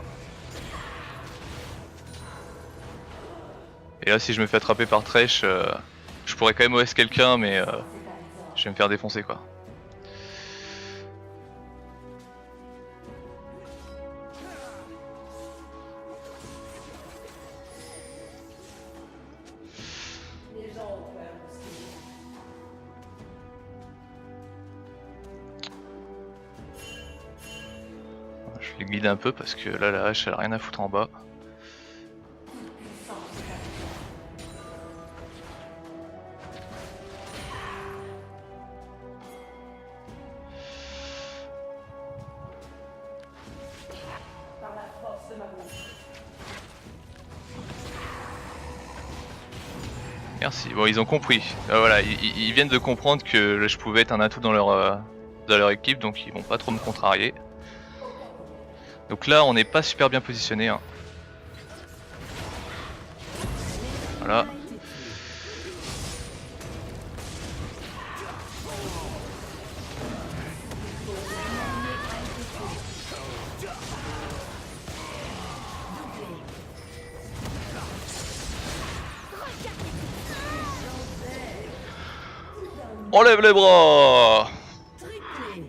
Et là si je me fais attraper par Thresh, je pourrais quand même OS quelqu'un mais je vais me faire défoncer quoi. Je les glide un peu parce que là la hache elle a rien à foutre en bas. Par la force de ma bouche. Merci. Bon, ils ont compris. Voilà, ils viennent de comprendre que je pouvais être un atout dans leur équipe, donc ils vont pas trop me contrarier. Donc là, on n'est pas super bien positionné. Hein. Voilà. Enlève les bras! Triplé.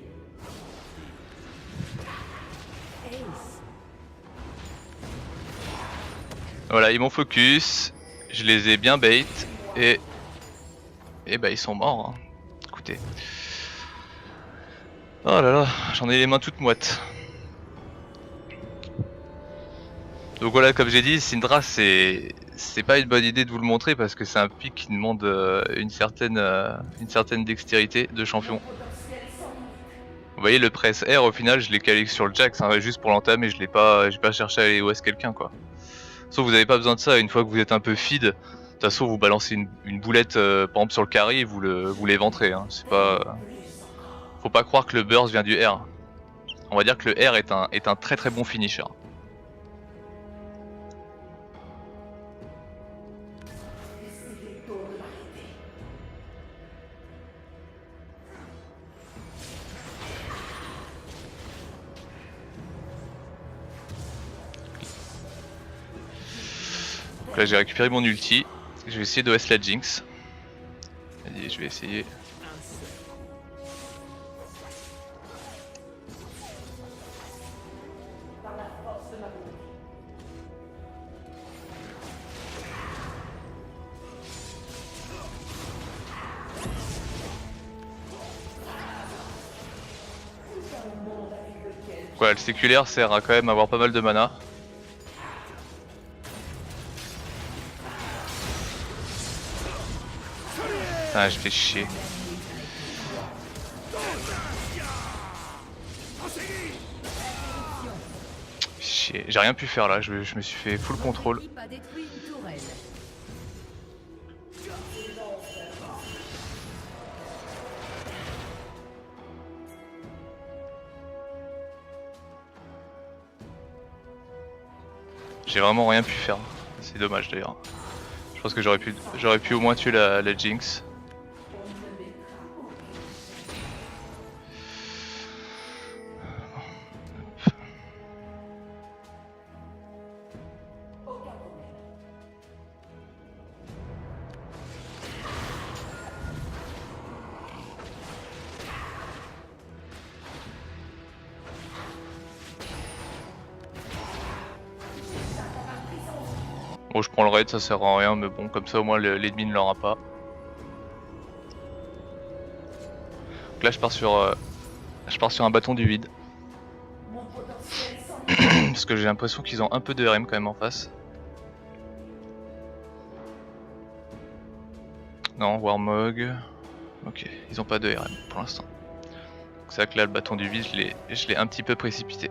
Ace. Voilà, ils m'ont focus, je les ai bien bait et bah ils sont morts. Hein. Écoutez. Oh là là, j'en ai les mains toutes moites. Donc voilà, comme j'ai dit, Syndra c'est pas une bonne idée de vous le montrer parce que c'est un pic qui demande une certaine dextérité de champion. Vous voyez le press R au final je l'ai calé sur le Jax hein, juste pour l'entamer, j'ai pas cherché à aller OS quelqu'un quoi. Sauf vous avez pas besoin de ça, une fois que vous êtes un peu feed, de toute façon vous balancez une boulette par exemple sur le carry et vous l'éventrez. Hein. C'est pas. Faut pas croire que le burst vient du R. On va dire que le R est un très très bon finisher. Donc là j'ai récupéré mon ulti, je vais essayer d'OS la Jinx. Allez, je vais essayer. Par la force de ma bouche. Ouais, le séculaire sert à quand même avoir pas mal de mana. Putain, je fais chier. Chier, j'ai rien pu faire là, je me suis fait full contrôle. L'équipe a détruit une tourelle. J'ai vraiment rien pu faire. C'est dommage d'ailleurs. Je pense que j'aurais pu au moins tuer la Jinx. Bon, je prends le raid, ça sert à rien, mais bon, comme ça au moins l'ennemi ne l'aura pas. Donc là, je pars sur un bâton du vide. Mon potentiel sans Parce que j'ai l'impression qu'ils ont un peu de RM quand même en face. Non, Warmog. Ok, ils ont pas de RM pour l'instant. C'est vrai que là, le bâton du vide, je l'ai un petit peu précipité.